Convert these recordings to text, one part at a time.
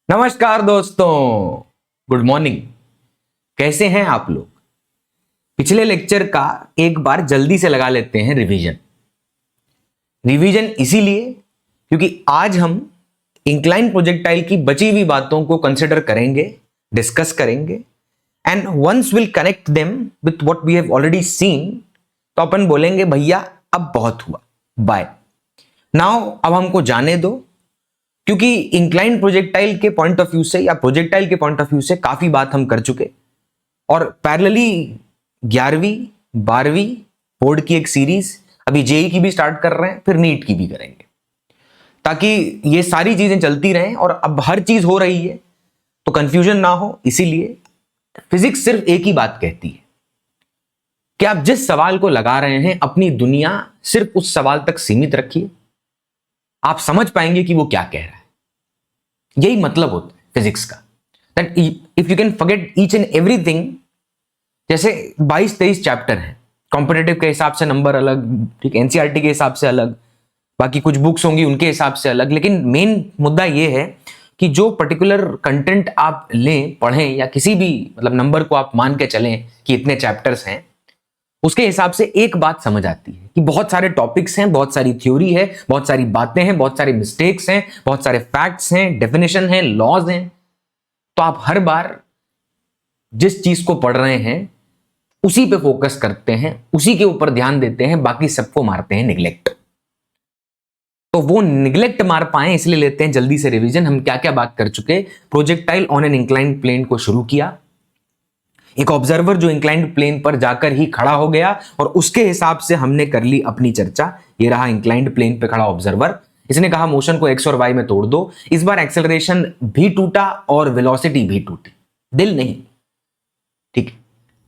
नमस्कार दोस्तों, good morning. कैसे हैं आप लोग? पिछले लेक्चर का एक बार जल्दी से लगा लेते हैं रिवीजन। रिवीजन इसीलिए क्योंकि आज हम इंक्लाइन प्रोजेक्टाइल की बची हुई बातों को कंसिडर करेंगे, डिस्कस करेंगे and once will connect them with what we have already seen. तो अपन बोलेंगे भैया अब बहुत हुआ, बाय नाउ। अब हमको जाने दो, क्योंकि इंक्लाइन प्रोजेक्टाइल के पॉइंट ऑफ व्यू से या प्रोजेक्टाइल के पॉइंट ऑफ व्यू से काफी बात हम कर चुके और पैरेलली 11वीं 12वीं बोर्ड की एक सीरीज अभी जेई की भी स्टार्ट कर रहे हैं, फिर नीट की भी करेंगे, ताकि ये सारी चीजें चलती रहें। और अब हर चीज हो रही है तो कंफ्यूजन ना हो, इसीलिए फिजिक्स सिर्फ एक ही बात कहती है कि आप जिस सवाल को लगा रहे हैं अपनी दुनिया सिर्फ उस सवाल तक सीमित रखिए, आप समझ पाएंगे कि वो क्या कह रहा है। यही मतलब होता है फिजिक्स का, that if you can forget each and everything. जैसे 22-23 चैप्टर हैं, कॉम्पिटेटिव के हिसाब से नंबर अलग, ठीक, एनसीईआरटी के हिसाब से अलग, बाकी कुछ बुक्स होंगी उनके हिसाब से अलग। लेकिन मेन मुद्दा ये है कि जो पर्टिकुलर कंटेंट आप लें, पढ़ें, या किसी भी मतलब नंबर को आप मान के चलें कि इतने चैप्टर्स हैं, उसके हिसाब से एक बात समझ आती है कि बहुत सारे टॉपिक्स हैं, बहुत सारी थ्योरी है, बहुत सारी बातें हैं, बहुत सारे मिस्टेक्स हैं, बहुत सारे फैक्ट्स हैं, डेफिनेशन हैं, लॉज हैं। तो आप हर बार जिस चीज को पढ़ रहे हैं उसी पे फोकस करते हैं, उसी के ऊपर ध्यान देते हैं, बाकी सबको मारते हैं निगलेक्ट। तो वो निगलेक्ट मार पाए इसलिए लेते हैं जल्दी से रिवीजन। हम क्या क्या बात कर चुके? Projectile on an inclined plane को शुरू किया, एक ऑब्जर्वर जो इंक्लाइंड प्लेन पर जाकर ही खड़ा हो गया और उसके हिसाब से हमने कर ली अपनी चर्चा। ये रहा इंक्लाइंड प्लेन पे खड़ा ऑब्जर्वर, इसने कहा मोशन को एक्स और वाई में तोड़ दो। इस बार एक्सेलरेशन भी टूटा और वेलोसिटी भी टूटी, दिल नहीं, ठीक।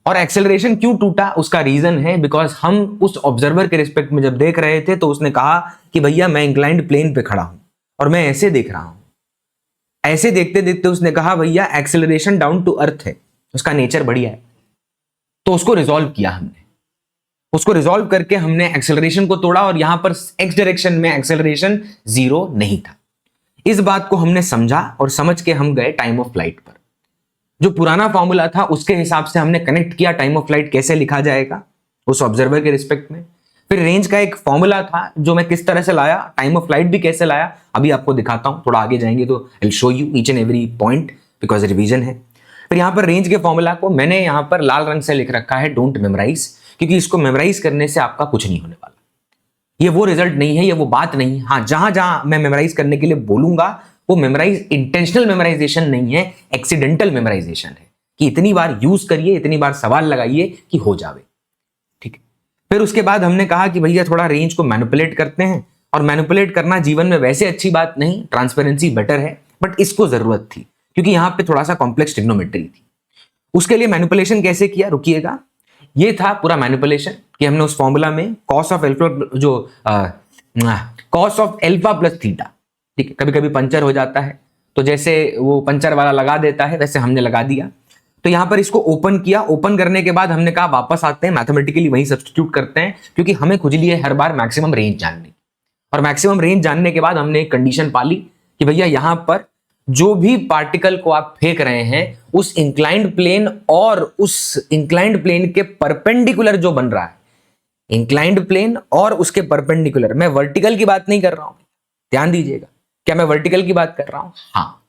और एक्सेलरेशन क्यों टूटा उसका रीजन है बिकॉज हम उस ऑब्जर्वर के रिस्पेक्ट में जब देख रहे थे तो उसने कहा कि भैया मैं इंक्लाइंड प्लेन पे खड़ा हूं और मैं ऐसे देख रहा हूं। ऐसे देखते देखते उसने कहा भैया एक्सेलरेशन डाउन टू अर्थ है, उसका नेचर बढ़िया है। तो उसको रिजॉल्व किया हमने, उसको रिजॉल्व करके हमने एक्सेलरेशन को तोड़ा और यहां पर एक्स डायरेक्शन में एक्सेलरेशन 0 नहीं था। इस बात को हमने समझा और समझ के हम गए टाइम ऑफ फ्लाइट पर। जो पुराना फॉर्मूला था उसके हिसाब से हमने कनेक्ट किया टाइम ऑफ फ्लाइट कैसे लिखा जाएगा उस ऑब्जर्वर के रिस्पेक्ट में। फिर रेंज का एक फॉर्मूला था जो मैं किस तरह से लाया, टाइम ऑफ फ्लाइट भी कैसे लाया, अभी आपको दिखाता हूं। थोड़ा आगे जाएंगे तो I will show you each and every point because revision है। फिर यहां पर रेंज के फॉर्मूला को मैंने यहां पर लाल रंग से लिख रखा है, डोंट मेमोराइज, क्योंकि इसको मेमोराइज करने से आपका कुछ नहीं होने वाला। ये वो रिजल्ट नहीं है, ये वो बात नहीं है। हाँ, जहां जहां मैं मेमोराइज करने के लिए बोलूंगा वो मेमोराइज इंटेंशनल मेमोराइजेशन नहीं है, एक्सीडेंटल मेमोराइजेशन है कि इतनी बार यूज करिए, इतनी बार सवाल लगाइए कि हो जावे, ठीक है। फिर उसके बाद हमने कहा कि भैया थोड़ा रेंज को मैनिपुलेट करते हैं, और मैनिपुलेट करना जीवन में वैसे अच्छी बात नहीं, ट्रांसपेरेंसी बेटर है, बट इसको जरूरत थी क्योंकि यहां पे थोड़ा सा कॉम्प्लेक्स ट्रिग्नोमेट्री थी। उसके लिए मैनिपुलेशन कैसे किया, रुकिएगा। ये था पूरा मैनिपुलेशन कि हमने उस फॉर्मूला में कॉस ऑफ एल्फा जो cos of alpha plus theta, ठीक है, कभी कभी पंचर हो जाता है तो जैसे वो पंचर वाला लगा देता है वैसे हमने लगा दिया। तो यहां पर इसको ओपन किया, ओपन करने के बाद हमने कहा वापस आते हैं मैथमेटिकली वहीं सब्स्टिट्यूट करते हैं, क्योंकि हमें खुजली है हर बार मैक्सिमम रेंज जानने की। और मैक्सिमम रेंज जानने के बाद हमने एक कंडीशन पाली कि भैया यहां पर जो भी पार्टिकल को आप फेंक रहे हैं उस इंक्लाइंड प्लेन और उस इंक्लाइंड प्लेन के परपेंडिकुलर जो बन रहा है, इंक्लाइंड प्लेन और उसके परपेंडिकुलर, मैं वर्टिकल की बात नहीं कर रहा हूं, ध्यान दीजिएगा। क्या मैं वर्टिकल की बात कर रहा हूं? हाँ,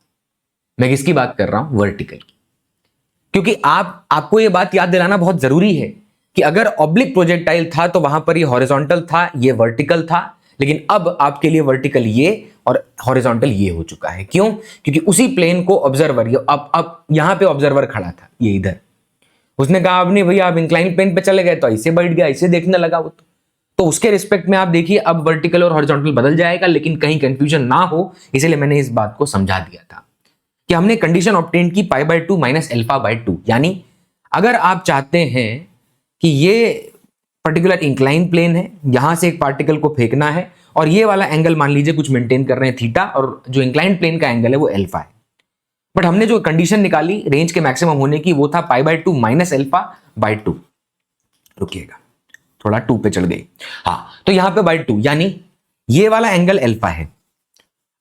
मैं किसकी बात कर रहा हूं? वर्टिकल की। क्योंकि आपको यह बात याद दिलाना बहुत जरूरी है कि अगर ऑब्लिक प्रोजेक्टाइल था तो वहां पर ये हॉरिजॉन्टल था, ये वर्टिकल था, लेकिन अब आपके लिए वर्टिकल ये और हॉरिजॉन्टल ये हो चुका है। क्यों? क्योंकि उसी प्लेन को ऑब्जर्वर, अब यहां पे ऑब्जर्वर खड़ा था, ये इधर, उसने कहा अब नहीं भैया आप इंक्लाइन प्लेन पे चले गए तो ऐसे बैठ गया, ऐसे देखने लगा वो। तो उसके रिस्पेक्ट में आप देखिए अब वर्टिकल और हॉरिजॉन्टल बदल जाएगा, लेकिन कहीं कंफ्यूजन ना हो इसलिए मैंने इस बात को समझा दिया था कि हमने कंडीशन ऑब्टेन की π/2 माइनस α/2, यानी अगर आप चाहते हैं कि ये पर्टिकुलर इंक्लाइन प्लेन है, यहां से एक पार्टिकल को फेंकना है और ये वाला एंगल मान लीजिए कुछ मेंटेन कर रहे हैं थीटा, और जो इंक्लाइन प्लेन का एंगल है वो अल्फा है। बट हमने जो कंडीशन निकाली रेंज के मैक्सिमम होने की वो था π/2 माइनस α/2। रुकिएगा, थोड़ा 2 पे चढ़ गई। हाँ, तो यहां पे /2 यानी ये वाला एंगल अल्फा है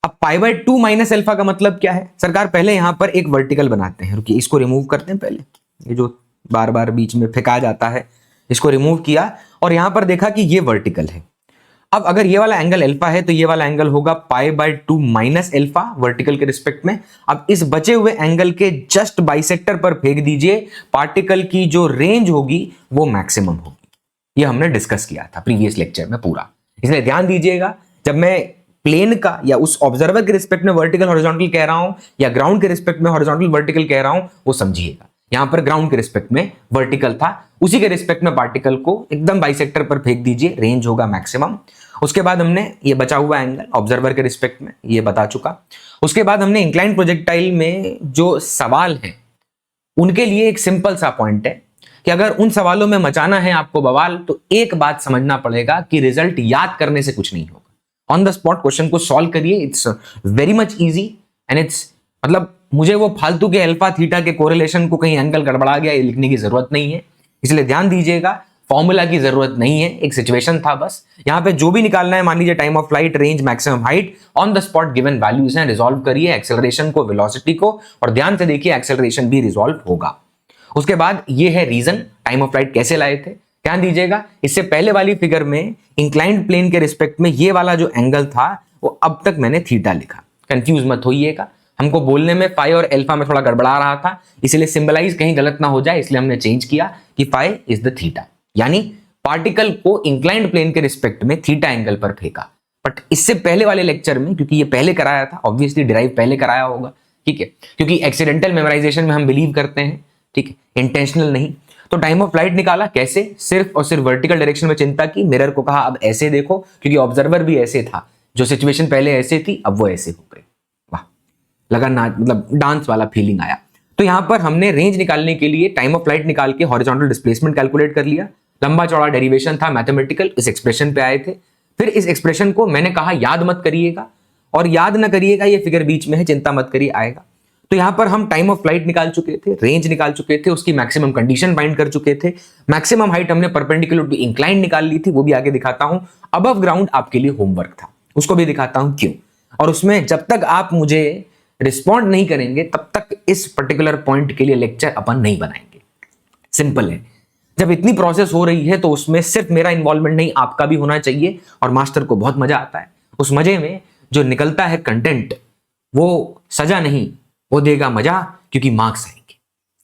अब पाई बाय 2 माइनस अल्फा का मतलब क्या है सरकार? पहले यहां पर एक वर्टिकल बनाते हैं, रुकिए इसको रिमूव करते हैं पहले, ये जो बार बार बीच में फेंका जाता है इसको रिमूव किया और यहां पर देखा कि ये वर्टिकल है। अब अगर ये वाला एंगल अल्फा है तो ये वाला एंगल होगा पाई बाय 2 माइनस अल्फा वर्टिकल के रिस्पेक्ट में। अब इस बचे हुए एंगल के जस्ट बाइसेक्टर पर फेंक दीजिए, पार्टिकल की जो रेंज होगी वो मैक्सिमम होगी। ये हमने डिस्कस किया था प्रीवियस लेक्चर में पूरा, इसलिए ध्यान दीजिएगा जब मैं प्लेन का या उस ऑब्जर्वर के रिस्पेक्ट में वर्टिकल हॉरिजॉन्टल कह रहा हूं या ग्राउंड के रिस्पेक्ट में हॉरिजॉन्टल वर्टिकल कह रहा हूं वो समझिएगा। यहां पर ग्राउंड के रिस्पेक्ट में वर्टिकल था, उसी के रिस्पेक्ट में पार्टिकल को एकदम बाइसेक्टर पर फेंक दीजिए, रेंज होगा मैक्सिमम। उसके बाद हमने ये बचा हुआ एंगल ऑब्जर्वर के रिस्पेक्ट में ये बता चुका। उसके बाद हमने इंक्लाइंड प्रोजेक्टाइल में जो सवाल हैं उनके लिए एक सिंपल सा पॉइंट है कि अगर उन सवालों में मचाना है आपको बवाल तो एक बात समझना पड़ेगा कि रिजल्ट याद करने से कुछ नहीं होगा। ऑन द स्पॉट क्वेश्चन को सॉल्व करिए, it's very much easy and it's मतलब मुझे वो फालतू के अल्फा थीटा के कोरिलेशन को कहीं एंगल गड़बड़ा गया ये लिखने की जरूरत नहीं है, इसलिए ध्यान दीजिएगा फॉर्मूला की जरूरत नहीं है, एक सिचुएशन था बस। यहां पे जो भी निकालना है, मान लीजिए time of flight, range, maximum height, on the spot given values हैं, रिजॉल्व करिए एक्सेलरेशन को, वेलोसिटी को, और ध्यान से देखिए एक्सेलरेशन भी रिजॉल्व होगा। उसके बाद ये है रीजन टाइम ऑफ फ्लाइट कैसे लाए थे। ध्यान दीजिएगा इससे पहले वाली फिगर में इंक्लाइंड प्लेन के रिस्पेक्ट में ये वाला जो एंगल था वो अब तक मैंने थीटा लिखा, कंफ्यूज मत होइएगा, हमको बोलने में फाई और अल्फा में थोड़ा गड़बड़ा रहा था, इसलिए सिंबलाइज कहीं गलत ना हो जाए, इसलिए हमने चेंज किया कि फाई इज द थीटा, यानी पार्टिकल को इंक्लाइंड प्लेन के रिस्पेक्ट में थीटा एंगल पर फेंका। बट इससे पहले वाले लेक्चर में, क्योंकि ये पहले कराया था, ऑब्वियसली डिराइव पहले कराया होगा, ठीक है, क्योंकि एक्सीडेंटल मेमोराइजेशन में हम बिलीव करते हैं, ठीक है, इंटेंशनल नहीं। तो टाइम ऑफ फ्लाइट निकाला कैसे? सिर्फ और सिर्फ वर्टिकल डायरेक्शन में चिंता की, मिरर को कहा अब ऐसे देखो, क्योंकि ऑब्जर्वर भी ऐसे था, जो सिचुएशन पहले ऐसे थी अब वो ऐसे हो गई। वाह, लगा ना, मतलब डांस वाला फीलिंग आया। तो यहां पर हमने रेंज निकालने के लिए टाइम ऑफ फ्लाइट निकाल के हॉरिजॉन्टल डिस्प्लेसमेंट कैलकुलेट कर लिया, लंबा चौड़ा डेरिवेशन था मैथमेटिकल, इस एक्सप्रेशन पे आए थे। फिर इस एक्सप्रेशन को मैंने कहा याद मत करिएगा, और याद ना करिएगा, ये फिगर बीच में है, चिंता मत करिए, आएगा। तो यहां पर हम टाइम ऑफ फ्लाइट निकाल चुके थे, रेंज निकाल चुके थे, उसकी मैक्सिमम कंडीशन फाइंड कर चुके थे, मैक्सिमम हाइट हमने परपेंडिकुलर टू इंक्लाइन निकाल ली थी, वो भी आगे दिखाता हूं। अबव ग्राउंड आपके लिए होमवर्क था, उसको भी दिखाता हूं क्यों। और उसमें जब तक आप मुझे रिस्पॉन्ड नहीं करेंगे तब तक इस पर्टिकुलर पॉइंट के लिए लेक्चर अपन नहीं बनाएंगे। सिंपल है, जब इतनी प्रोसेस हो रही है तो उसमें सिर्फ मेरा इन्वॉल्वमेंट नहीं आपका भी होना चाहिए, और मास्टर को बहुत मजा आता है। उस मजे में जो निकलता है कंटेंट वो सजा नहीं, वो देगा मजा, क्योंकि मार्क्स आएंगे,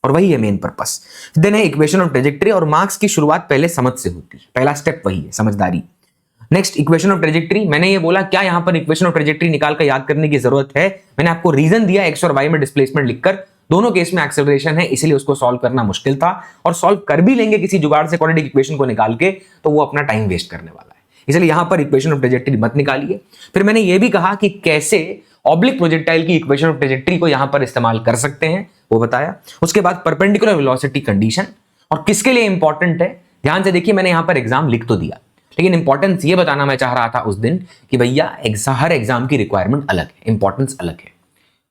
और वही है मेन पर्पस। देन है इक्वेशन ऑफ ट्रेजेक्टरी, और मार्क्स की शुरुआत पहले समझ से होती है, पहला स्टेप वही है, समझदारी। नेक्स्ट इक्वेशन ऑफ ट्रेजेक्टरी, मैंने ये बोला क्या यहां पर इक्वेशन ऑफ ट्रेजेक्टरी निकाल कर याद करने की जरूरत है? मैंने आपको रीजन दिया एक्स और वाई में डिस्प्लेसमेंट लिखकर, दोनों केस में एक्सेलरेशन है, इसलिए उसको सॉल्व करना मुश्किल था, और सॉल्व कर भी लेंगे किसी जुगाड़ से क्वाड्रेटिक इक्वेशन को निकाल के तो वो अपना टाइम वेस्ट करने वाला है, इसलिए यहां पर इक्वेशन ऑफ ट्रेजेक्टरी मत निकालिए। फिर मैंने ये भी कहा कि कैसे ऑब्लिक प्रोजेक्टाइल की इक्वेशन ऑफ ट्रेजेक्टरी को यहां पर इस्तेमाल कर सकते हैं, वो बताया। उसके बाद परपेंडिकुलर वेलोसिटी कंडीशन, और किसके लिए इंपॉर्टेंट है ध्यान से देखिए, मैंने यहां पर एग्जाम लिख तो दिया, लेकिन इंपॉर्टेंस ये बताना मैं चाह रहा था उस दिन कि भैया हर एग्जाम की रिक्वायरमेंट अलग है, इंपॉर्टेंस अलग है।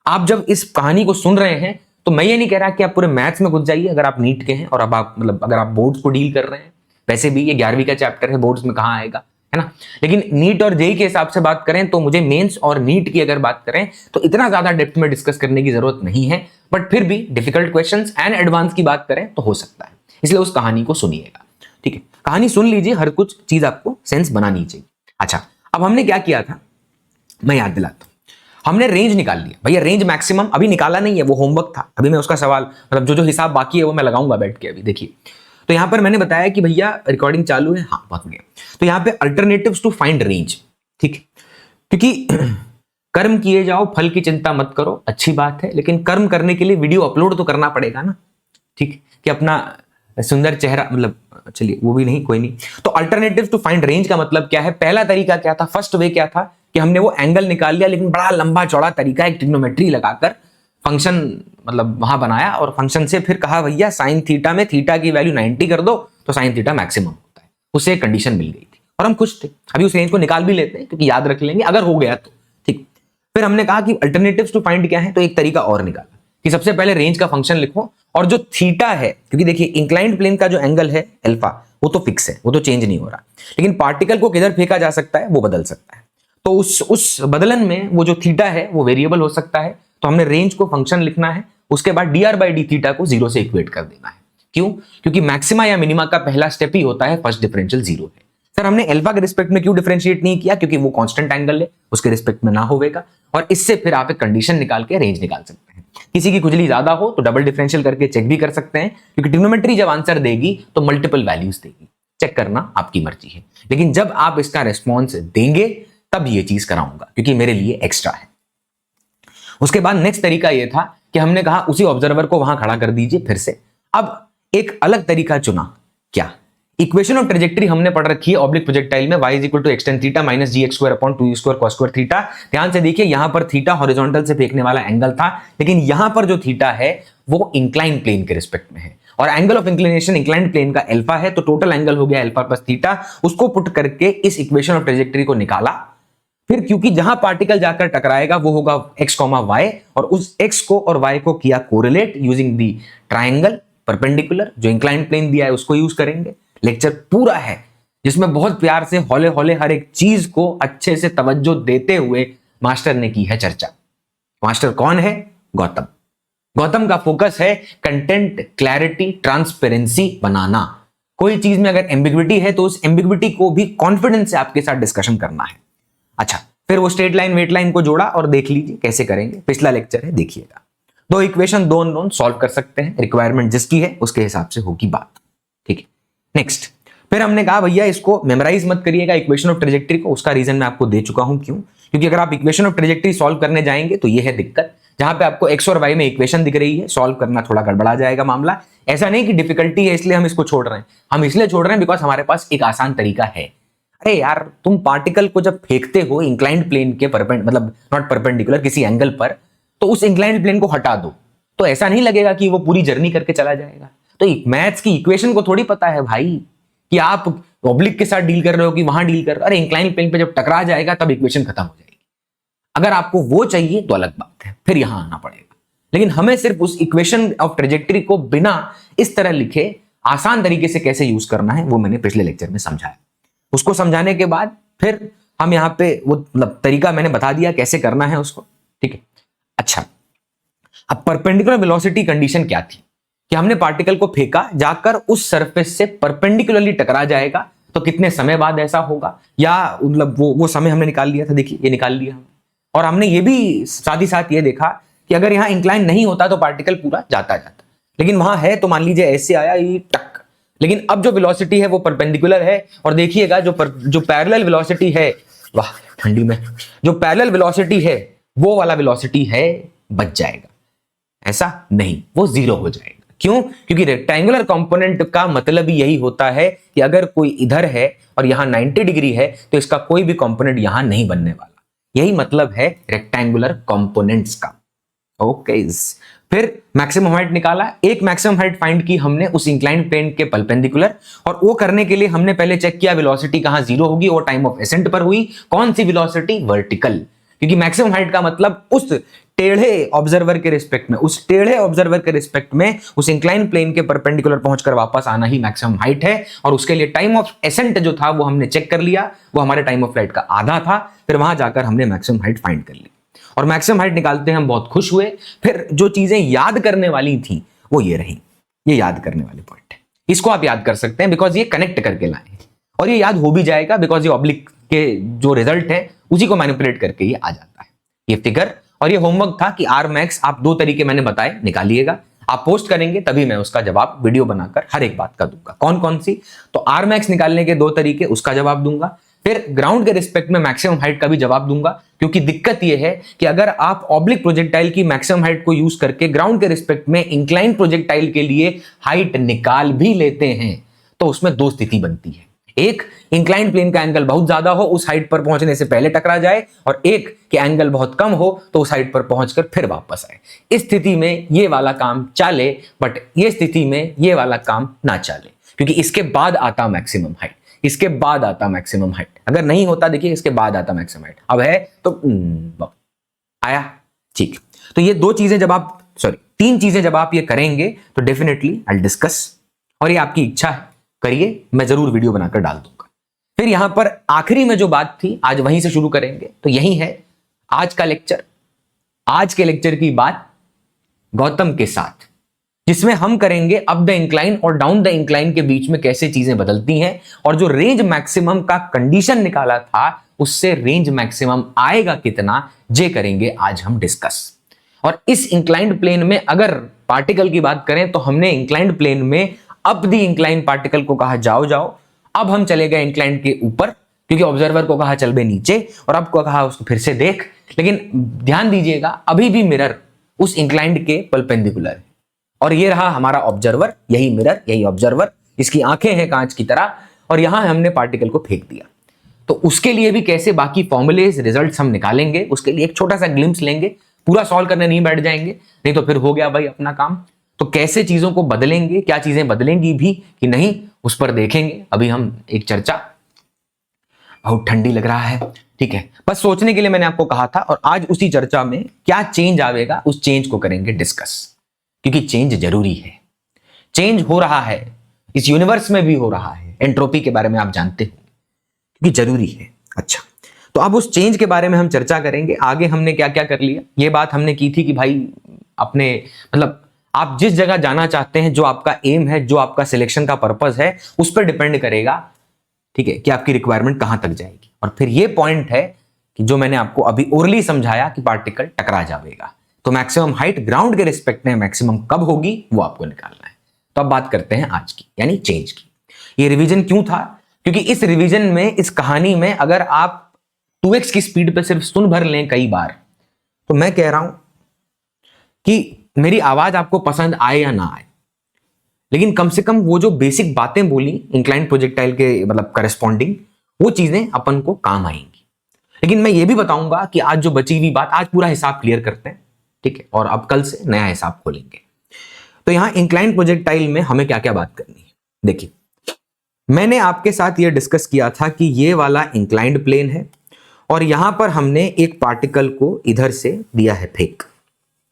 आप जब इस कहानी को सुन रहे हैं तो मैं ये नहीं कह रहा कि आप पूरे मैथ्स में घुस जाइए अगर आप नीट के हैं, और अब आप मतलब अगर आप बोर्ड्स को डील कर रहे हैं, वैसे भी ये 11वीं का चैप्टर है, बोर्ड्स में कहां आएगा, है ना। लेकिन नीट और जेई के हिसाब से बात करें तो मुझे मेंस और नीट की अगर बात करें तो इतना ज्यादा डेप्थ में डिस्कस करने की जरूरत नहीं है, बट फिर भी डिफिकल्ट क्वेश्चंस एंड एडवांस की बात करें तो हो सकता है, इसलिए उस कहानी को सुनिएगा, ठीक है। कहानी सुन लीजिए, हर कुछ चीज आपको सेंस बनानी चाहिए। अच्छा, अब हमने क्या किया था, मैं याद दिलाता हूं। हमने रेंज निकाल लिया, भैया रेंज मैक्सिमम अभी निकाला नहीं है, वो होमवर्क था, अभी मैं उसका सवाल मतलब जो जो हिसाब बाकी है वो मैं लगाऊंगा बैठ के, अभी देखिए। तो यहां पर मैंने बताया कि भैया रिकॉर्डिंग चालू है, हाँ बहुत बढ़िया। तो यहां पे अल्टरनेटिव्स टू फाइंड रेंज, ठीक है, क्योंकि कर्म किए जाओ फल की चिंता मत करो, अच्छी बात है, लेकिन कर्म करने के लिए वीडियो अपलोड तो करना पड़ेगा ना, ठीक, कि अपना सुंदर चेहरा, मतलब चलिए वो भी नहीं, कोई नहीं। तो अल्टरनेटिव टू फाइंड रेंज का मतलब क्या है? पहला तरीका क्या था, फर्स्ट वे क्या था कि हमने वो एंगल निकाल लिया, लेकिन बड़ा लंबा चौड़ा तरीका एक ट्रिग्नोमेट्री लगाकर फंक्शन मतलब वहां बनाया, और फंक्शन से फिर कहा भैया साइन थीटा में थीटा की वैल्यू 90 कर दो तो साइन थीटा मैक्सिमम होता है, उससे एक कंडीशन मिल गई थी और हम खुश थे। अभी उस रेंज को निकाल भी लेते हैं क्योंकि याद रख लेंगे अगर हो गया तो, ठीक। फिर हमने कहा कि अल्टरनेटिव्स टू फाइंड क्या है, तो एक तरीका और निकाला कि सबसे पहले रेंज का फंक्शन लिखो, और जो थीटा है, क्योंकि देखिए इंक्लाइंड प्लेन का जो एंगल है अल्फा वो तो फिक्स है, वो तो चेंज नहीं हो रहा, लेकिन पार्टिकल को किधर फेंका जा सकता है वो बदल सकता है। तो उस बदलन में वो जो थीटा है वो वेरिएबल हो सकता है, तो हमने रेंज को फंक्शन लिखना है, उसके बाद dr बाई डी थीटा को 0 से इक्वेट कर देना है। क्यों? क्योंकि मैक्सिमा या मिनिमा का पहला स्टेप ही होता है फर्स्ट डिफरेंशियल 0 है। सर हमने अल्फा के रिस्पेक्ट में क्यों डिफरेंशिएट नहीं किया? क्योंकि वो कांस्टेंट एंगल है, उसके रिस्पेक्ट में ना होगा, और इससे फिर आप एक कंडीशन निकाल के रेंज निकाल सकते हैं। किसी की खुजली ज्यादा हो तो डबल डिफरेंशियल करके चेक भी कर सकते हैं, क्योंकि ट्रिग्नोमेट्री जब आंसर देगी तो मल्टीपल वैल्यूज देगी, चेक करना आपकी मर्जी है। लेकिन जब आप इसका रिस्पॉन्स देंगे तब ये चीज कराऊंगा, क्योंकि मेरे लिए एक्स्ट्रा है। उसके बाद नेक्स्ट तरीका ये था कि हमने कहा उसी ऑब्जर्वर को वहां खड़ा कर दीजिए फिर से। अब एक अलग तरीका चुना, क्या? इक्वेशन ऑफ ट्रेजेक्टरी हमने पढ़ रखी है ऑब्लिक प्रोजेक्टाइल में, y is equal to x tan theta minus gx² upon 2u² cos square theta. ध्यान से देखिए, यहां पर थीटा हॉरिजॉन्टल से फेंकने वाला एंगल था, लेकिन यहां पर जो थीटा है वो इंक्लाइन प्लेन के रिस्पेक्ट में है, और angle of inclination incline plane का अल्फा है, तो टोटल एंगल हो गया अल्फा प्लस थीटा। उसको पुट करके इस इक्वेशन ऑफ ट्रेजेक्टरी को निकाला। फिर क्योंकि जहां पार्टिकल जाकर टकराएगा वो होगा x, y, और उस x को और y को किया correlate using the triangle perpendicular, जो इंक्लाइन प्लेन दिया है उसको यूज करेंगे। लेक्चर पूरा है जिसमें बहुत प्यार से हौले हौले हर एक चीज को अच्छे से तवज्जो देते हुए मास्टर ने की है चर्चा। मास्टर कौन है? गौतम। गौतम का फोकस है कंटेंट, क्लैरिटी, ट्रांसपेरेंसी बनाना। कोई चीज में अगर एम्बिग्विटी है तो उस एम्बिग्विटी को भी कॉन्फिडेंस से आपके साथ डिस्कशन करना है। अच्छा, फिर वो स्ट्रेट लाइन वेट लाइन को जोड़ा, और देख लीजिए कैसे करेंगे, पिछला लेक्चर है, देखिएगा। दो इक्वेशन, दो अननोन सॉल्व कर सकते हैं, रिक्वायरमेंट जिसकी है उसके हिसाब से होगी बात। ठीक है, नेक्स्ट। फिर हमने कहा भैया इसको मेमोराइज मत करिएगा इक्वेशन ऑफ ट्रेजेक्टरी को, उसका रीजन मैं आपको दे चुका हूं। क्यों? क्योंकि अगर आप इक्वेशन ऑफ ट्रेजेक्टरी सॉल्व करने जाएंगे तो ये है दिक्कत, जहां पे आपको एक्स और वाई में इक्वेशन दिख रही है, सॉल्व करना थोड़ा गड़बड़ा जाएगा मामला। ऐसा नहीं कि डिफिकल्टी है इसलिए हम इसको छोड़ रहे हैं, हम इसलिए छोड़ रहे हैं बिकॉज हमारे पास एक आसान तरीका है। अरे यार, तुम पार्टिकल को जब फेंकते हो इंक्लाइंड प्लेन के मतलब नॉट परपेंडिकुलर, किसी एंगल पर, तो उस इंक्लाइंड प्लेन को हटा दो, तो ऐसा नहीं लगेगा कि वो पूरी जर्नी करके चला जाएगा। तो मैथ्स की इक्वेशन को थोड़ी पता है भाई कि आप ऑब्लिक के साथ डील कर रहे हो कि वहां डील कर रहे हो। अरे इंक्लाइंड प्लेन पे जब टकरा जाएगा तब इक्वेशन खत्म हो जाएगी। अगर आपको वो चाहिए तो अलग बात है, फिर यहां आना पड़ेगा। लेकिन हमें सिर्फ उस इक्वेशन ऑफ ट्रेजेक्टरी को बिना इस तरह लिखे आसान तरीके से कैसे यूज करना है वो मैंने पिछले लेक्चर में समझाया। उसको समझाने के बाद फिर हम यहां पे वो मतलब तरीका मैंने बता दिया कैसे करना है उसको। ठीक है, अच्छा, अब परपेंडिकुलर वेलोसिटी कंडीशन क्या थी कि हमने पार्टिकल को फेंका, जाकर उस सरफेस से परपेंडिकुलरली टकरा जाएगा, तो कितने समय बाद ऐसा होगा, या मतलब वो समय हमने निकाल लिया था। देखिए ये निकाल लिया हमने, और हमने ये भी साथ ही साथ ये देखा कि अगर यहां इंक्लाइन नहीं होता तो पार्टिकल पूरा जाता, लेकिन वहां है तो मान लीजिए ऐसे आया ये टक, लेकिन अब जो वेलोसिटी है वो परपेंडिकुलर है, और देखिएगा जो पैरेलल वेलोसिटी है, वाह ठंडी में, जो पैरेलल वेलोसिटी है वो वाला वेलोसिटी है बच जाएगा, ऐसा नहीं, वो जीरो हो जाएगा। क्यों? क्योंकि रेक्टेंगुलर कंपोनेंट का मतलब ही यही होता है कि अगर कोई इधर है और यहां 90 डिग्री है तो इसका कोई भी कंपोनेंट यहां नहीं बनने वाला। यही मतलब है रेक्टेंगुलर कंपोनेंट्स का। ओके, फिर मैक्सिमम हाइट निकाला, एक मैक्सिमम हाइट फाइंड की हमने उस इंक्लाइंड प्लेन के परपेंडिकुलर, और वो करने के लिए हमने पहले चेक किया वेलोसिटी कहां जीरो होगी, और टाइम ऑफ एसेंट पर हुई। कौन सी वेलोसिटी? वर्टिकल, क्योंकि मैक्सिमम हाइट का मतलब उस टेढ़े ऑब्जर्वर के रिस्पेक्ट में, उस टेढ़े ऑब्जर्वर के रिस्पेक्ट में उस इंक्लाइन प्लेन के परपेंडिकुलर पहुंचकर वापस आना ही मैक्सिमम हाइट है। और उसके लिए टाइम ऑफ एसेंट जो था वो हमने चेक कर लिया, वो हमारे टाइम ऑफ फ्लाइट का आधा था। फिर वहां जाकर हमने मैक्सिमम हाइट फाइंड कर ली, और मैक्सिमम हाइट निकालते हैं हम बहुत खुश हुए। फिर जो चीजें याद करने वाली थी वो ये रही, ये याद करने वाले पॉइंट है, इसको आप याद कर सकते हैं बिकॉज ये कनेक्ट करके लाए हैं, और ये याद हो भी जाएगा बिकॉज ये ऑब्लिक के जो रिजल्ट है उसी को मैनिपुलेट करके ये आ जाता है, ये फिगर। और ये होमवर्क था कि आर मैक्स आप दो तरीके मैंने बताए निकालिएगा, आप पोस्ट करेंगे तभी मैं उसका जवाब वीडियो बनाकर हर एक बात का दूंगा। कौन कौन सी? तो आर मैक्स निकालने के दो तरीके, उसका जवाब दूंगा। फिर ग्राउंड के रिस्पेक्ट में मैक्सिमम हाइट का भी जवाब दूंगा, क्योंकि दिक्कत यह है कि अगर आप ऑब्लिक प्रोजेक्टाइल की मैक्सिमम हाइट को यूज करके ग्राउंड के रिस्पेक्ट में इंक्लाइन प्रोजेक्टाइल के लिए हाइट निकाल भी लेते हैं तो उसमें दो स्थिति बनती है, एक इंक्लाइन प्लेन का एंगल बहुत ज्यादा हो, उस हाइट पर पहुंचने से पहले टकरा जाए, और एक कि एंगल बहुत कम हो तो उस हाइट पर पहुंचकर फिर वापस आए। इस स्थिति में ये वाला काम चाले, बट ये स्थिति में ये वाला काम ना चाले, क्योंकि इसके बाद आता मैक्सिमम हाइट, इसके बाद आता मैक्सिमम हाइट। अगर नहीं होता देखिए इसके बाद आता मैक्सिमम हाइट, अब है तो आया, ठीक। तो ये दो चीजें जब आप तीन चीजें जब आप ये करेंगे तो डेफिनेटली आई डिस्कस, और ये आपकी इच्छा है, करिए, मैं जरूर वीडियो बनाकर डाल दूंगा। फिर यहां पर आखिरी में जो बात थी आज वहीं से शुरू करेंगे, तो यही है आज का लेक्चर। आज के लेक्चर की बात गौतम के साथ, जिसमें हम करेंगे अप द इंक्लाइन और डाउन द इंक्लाइन के बीच में कैसे चीजें बदलती हैं, और जो रेंज मैक्सिमम का कंडीशन निकाला था उससे रेंज मैक्सिमम आएगा कितना, ये करेंगे आज हम डिस्कस। और इस इंक्लाइंड प्लेन में अगर पार्टिकल की बात करें तो हमने इंक्लाइंड प्लेन में अप द इंक्लाइन पार्टिकल को कहा जाओ जाओ, अब हम चले गए इंक्लाइंड के ऊपर, क्योंकि ऑब्जर्वर को कहा चल बे नीचे, और अब को कहा उसको फिर से देख। लेकिन ध्यान दीजिएगा अभी भी मिरर उस इंक्लाइंड के परपेंडिकुलर है, और ये रहा हमारा ऑब्जर्वर, यही मिरर, यही ऑब्जर्वर, इसकी आंखें हैं कांच की तरह, और यहां हमने पार्टिकल को फेंक दिया। तो उसके लिए भी कैसे बाकी फॉर्मुलेज रिजल्ट्स हम निकालेंगे, उसके लिए एक छोटा सा ग्लिम्स लेंगे, पूरा सॉल्व करने नहीं बैठ जाएंगे, नहीं तो फिर हो गया भाई अपना काम। तो कैसे चीजों को बदलेंगे, क्या चीजें बदलेंगी भी कि नहीं, उस पर देखेंगे। अभी हम एक चर्चा, बहुत ठंडी लग रहा है, ठीक है, बस सोचने के लिए मैंने आपको कहा था, और आज उसी चर्चा में क्या चेंज आवेगा उस चेंज को करेंगे डिस्कस, क्योंकि चेंज जरूरी है। चेंज हो रहा है, इस यूनिवर्स में भी हो रहा है, एंट्रोपी के बारे में आप जानते हो, क्योंकि जरूरी है। अच्छा, तो अब उस चेंज के बारे में हम चर्चा करेंगे। आगे हमने क्या क्या कर लिया, ये बात हमने की थी कि भाई अपने मतलब आप जिस जगह जाना चाहते हैं, जो आपका एम है, जो आपका सिलेक्शन का पर्पस है, उस पर डिपेंड करेगा, ठीक है, कि आपकी रिक्वायरमेंट कहां तक जाएगी। और फिर ये पॉइंट है कि जो मैंने आपको अभी ओरली समझाया कि पार्टिकल टकरा जाएगा, तो मैक्सिमम हाइट ग्राउंड के रिस्पेक्ट में मैक्सिमम कब होगी वो आपको निकालना है। तो अब बात करते हैं आज की, यानी चेंज की। ये रिवीजन क्यों था, क्योंकि इस रिवीजन में, इस कहानी में अगर आप 2x की स्पीड पे सिर्फ सुन भर लें कई बार, तो मैं कह रहा हूं कि मेरी आवाज आपको पसंद आए या ना आए, लेकिन कम से कम वो जो बेसिक बातें बोली इंक्लाइंड प्रोजेक्टाइल के मतलब करस्पॉन्डिंग, वो चीजें अपन को काम आएंगी। लेकिन मैं ये भी बताऊंगा कि आज जो बची हुई बात, आज पूरा हिसाब क्लियर करते हैं, ठीक है, और अब कल से नया हिसाब खोलेंगे। तो यहां इंक्लाइंड प्रोजेक्टाइल में हमें क्या क्या बात करनी है, देखिए मैंने आपके साथ ये डिस्कस किया था कि ये वाला इंक्लाइंड प्लेन है, और यहां पर हमने एक पार्टिकल को इधर से दिया है फेंक,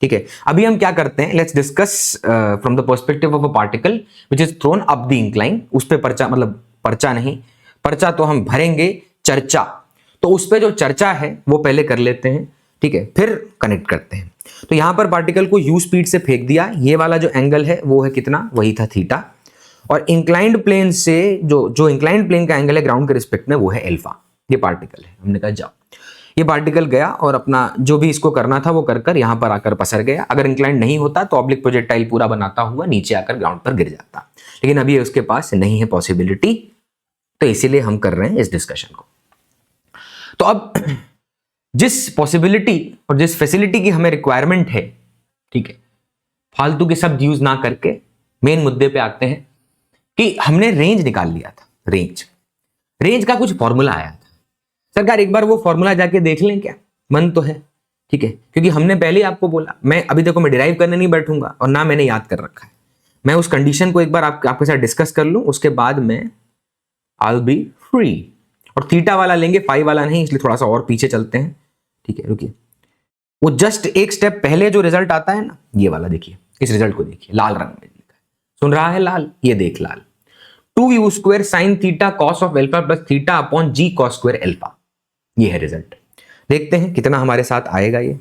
ठीक है। अभी हम क्या करते हैं, let's discuss from the perspective of a particle which is throne up the incline. उस पे पर्चा, मतलब पर्चा नहीं, पर्चा तो हम भरेंगे, चर्चा, तो उस पे जो चर्चा है वो पहले कर लेते हैं, ठीक है, फिर कनेक्ट करते हैं। तो यहां पर पार्टिकल को u स्पीड से फेंक दिया, ये वाला जो एंगल है वो है कितना, वही था थीटा, और इंक्लाइंड प्लेन से जो इंक्लाइंड प्लेन का एंगल है ग्राउंड के रिस्पेक्ट में वो है अल्फा। ये पार्टिकल है, हमने कहा जाओ, ये पार्टिकल गया और अपना जो भी इसको करना था वो कर यहां पर आकर पसर गया। अगर इंक्लाइंड नहीं होता तो ऑब्लिक प्रोजेक्टाइल पूरा बनाता हुआ नीचे आकर ग्राउंड पर गिर जाता, लेकिन अभी उसके पास नहीं है पॉसिबिलिटी, तो इसीलिए हम कर रहे हैं इस डिस्कशन को। तो अब जिस पॉसिबिलिटी और जिस फैसिलिटी की हमें रिक्वायरमेंट है, ठीक है, फालतू के शब्द यूज ना करके मेन मुद्दे पे आते हैं कि हमने रेंज निकाल लिया था। रेंज का कुछ फॉर्मूला आया था। सरकार एक बार वो फॉर्मूला जाके देख लें क्या, मन तो है, ठीक है, क्योंकि हमने पहले ही आपको बोला, मैं अभी देखो मैं डिराइव करने नहीं बैठूंगा और ना मैंने याद कर रखा है। मैं उस कंडीशन को एक बार आपके साथ डिस्कस कर लूं, उसके बाद मैं आई विल बी फ्री। और थीटा वाला लेंगे, फाई वाला नहीं, इसलिए थोड़ा सा और पीछे चलते हैं, ठीक है, रुकिए। वो जस्ट एक स्टेप पहले जो रिजल्ट आता है ना, ये वाला देखिए, इस रिजल्ट को देखिए, लाल रंग में लिखा है, सुन रहा है लाल, ये देख लाल, 2u square sine theta cos of alpha plus theta upon g cos square alpha, ये है रिजल्ट। देखते हैं कितना हमारे साथ आएगा ये,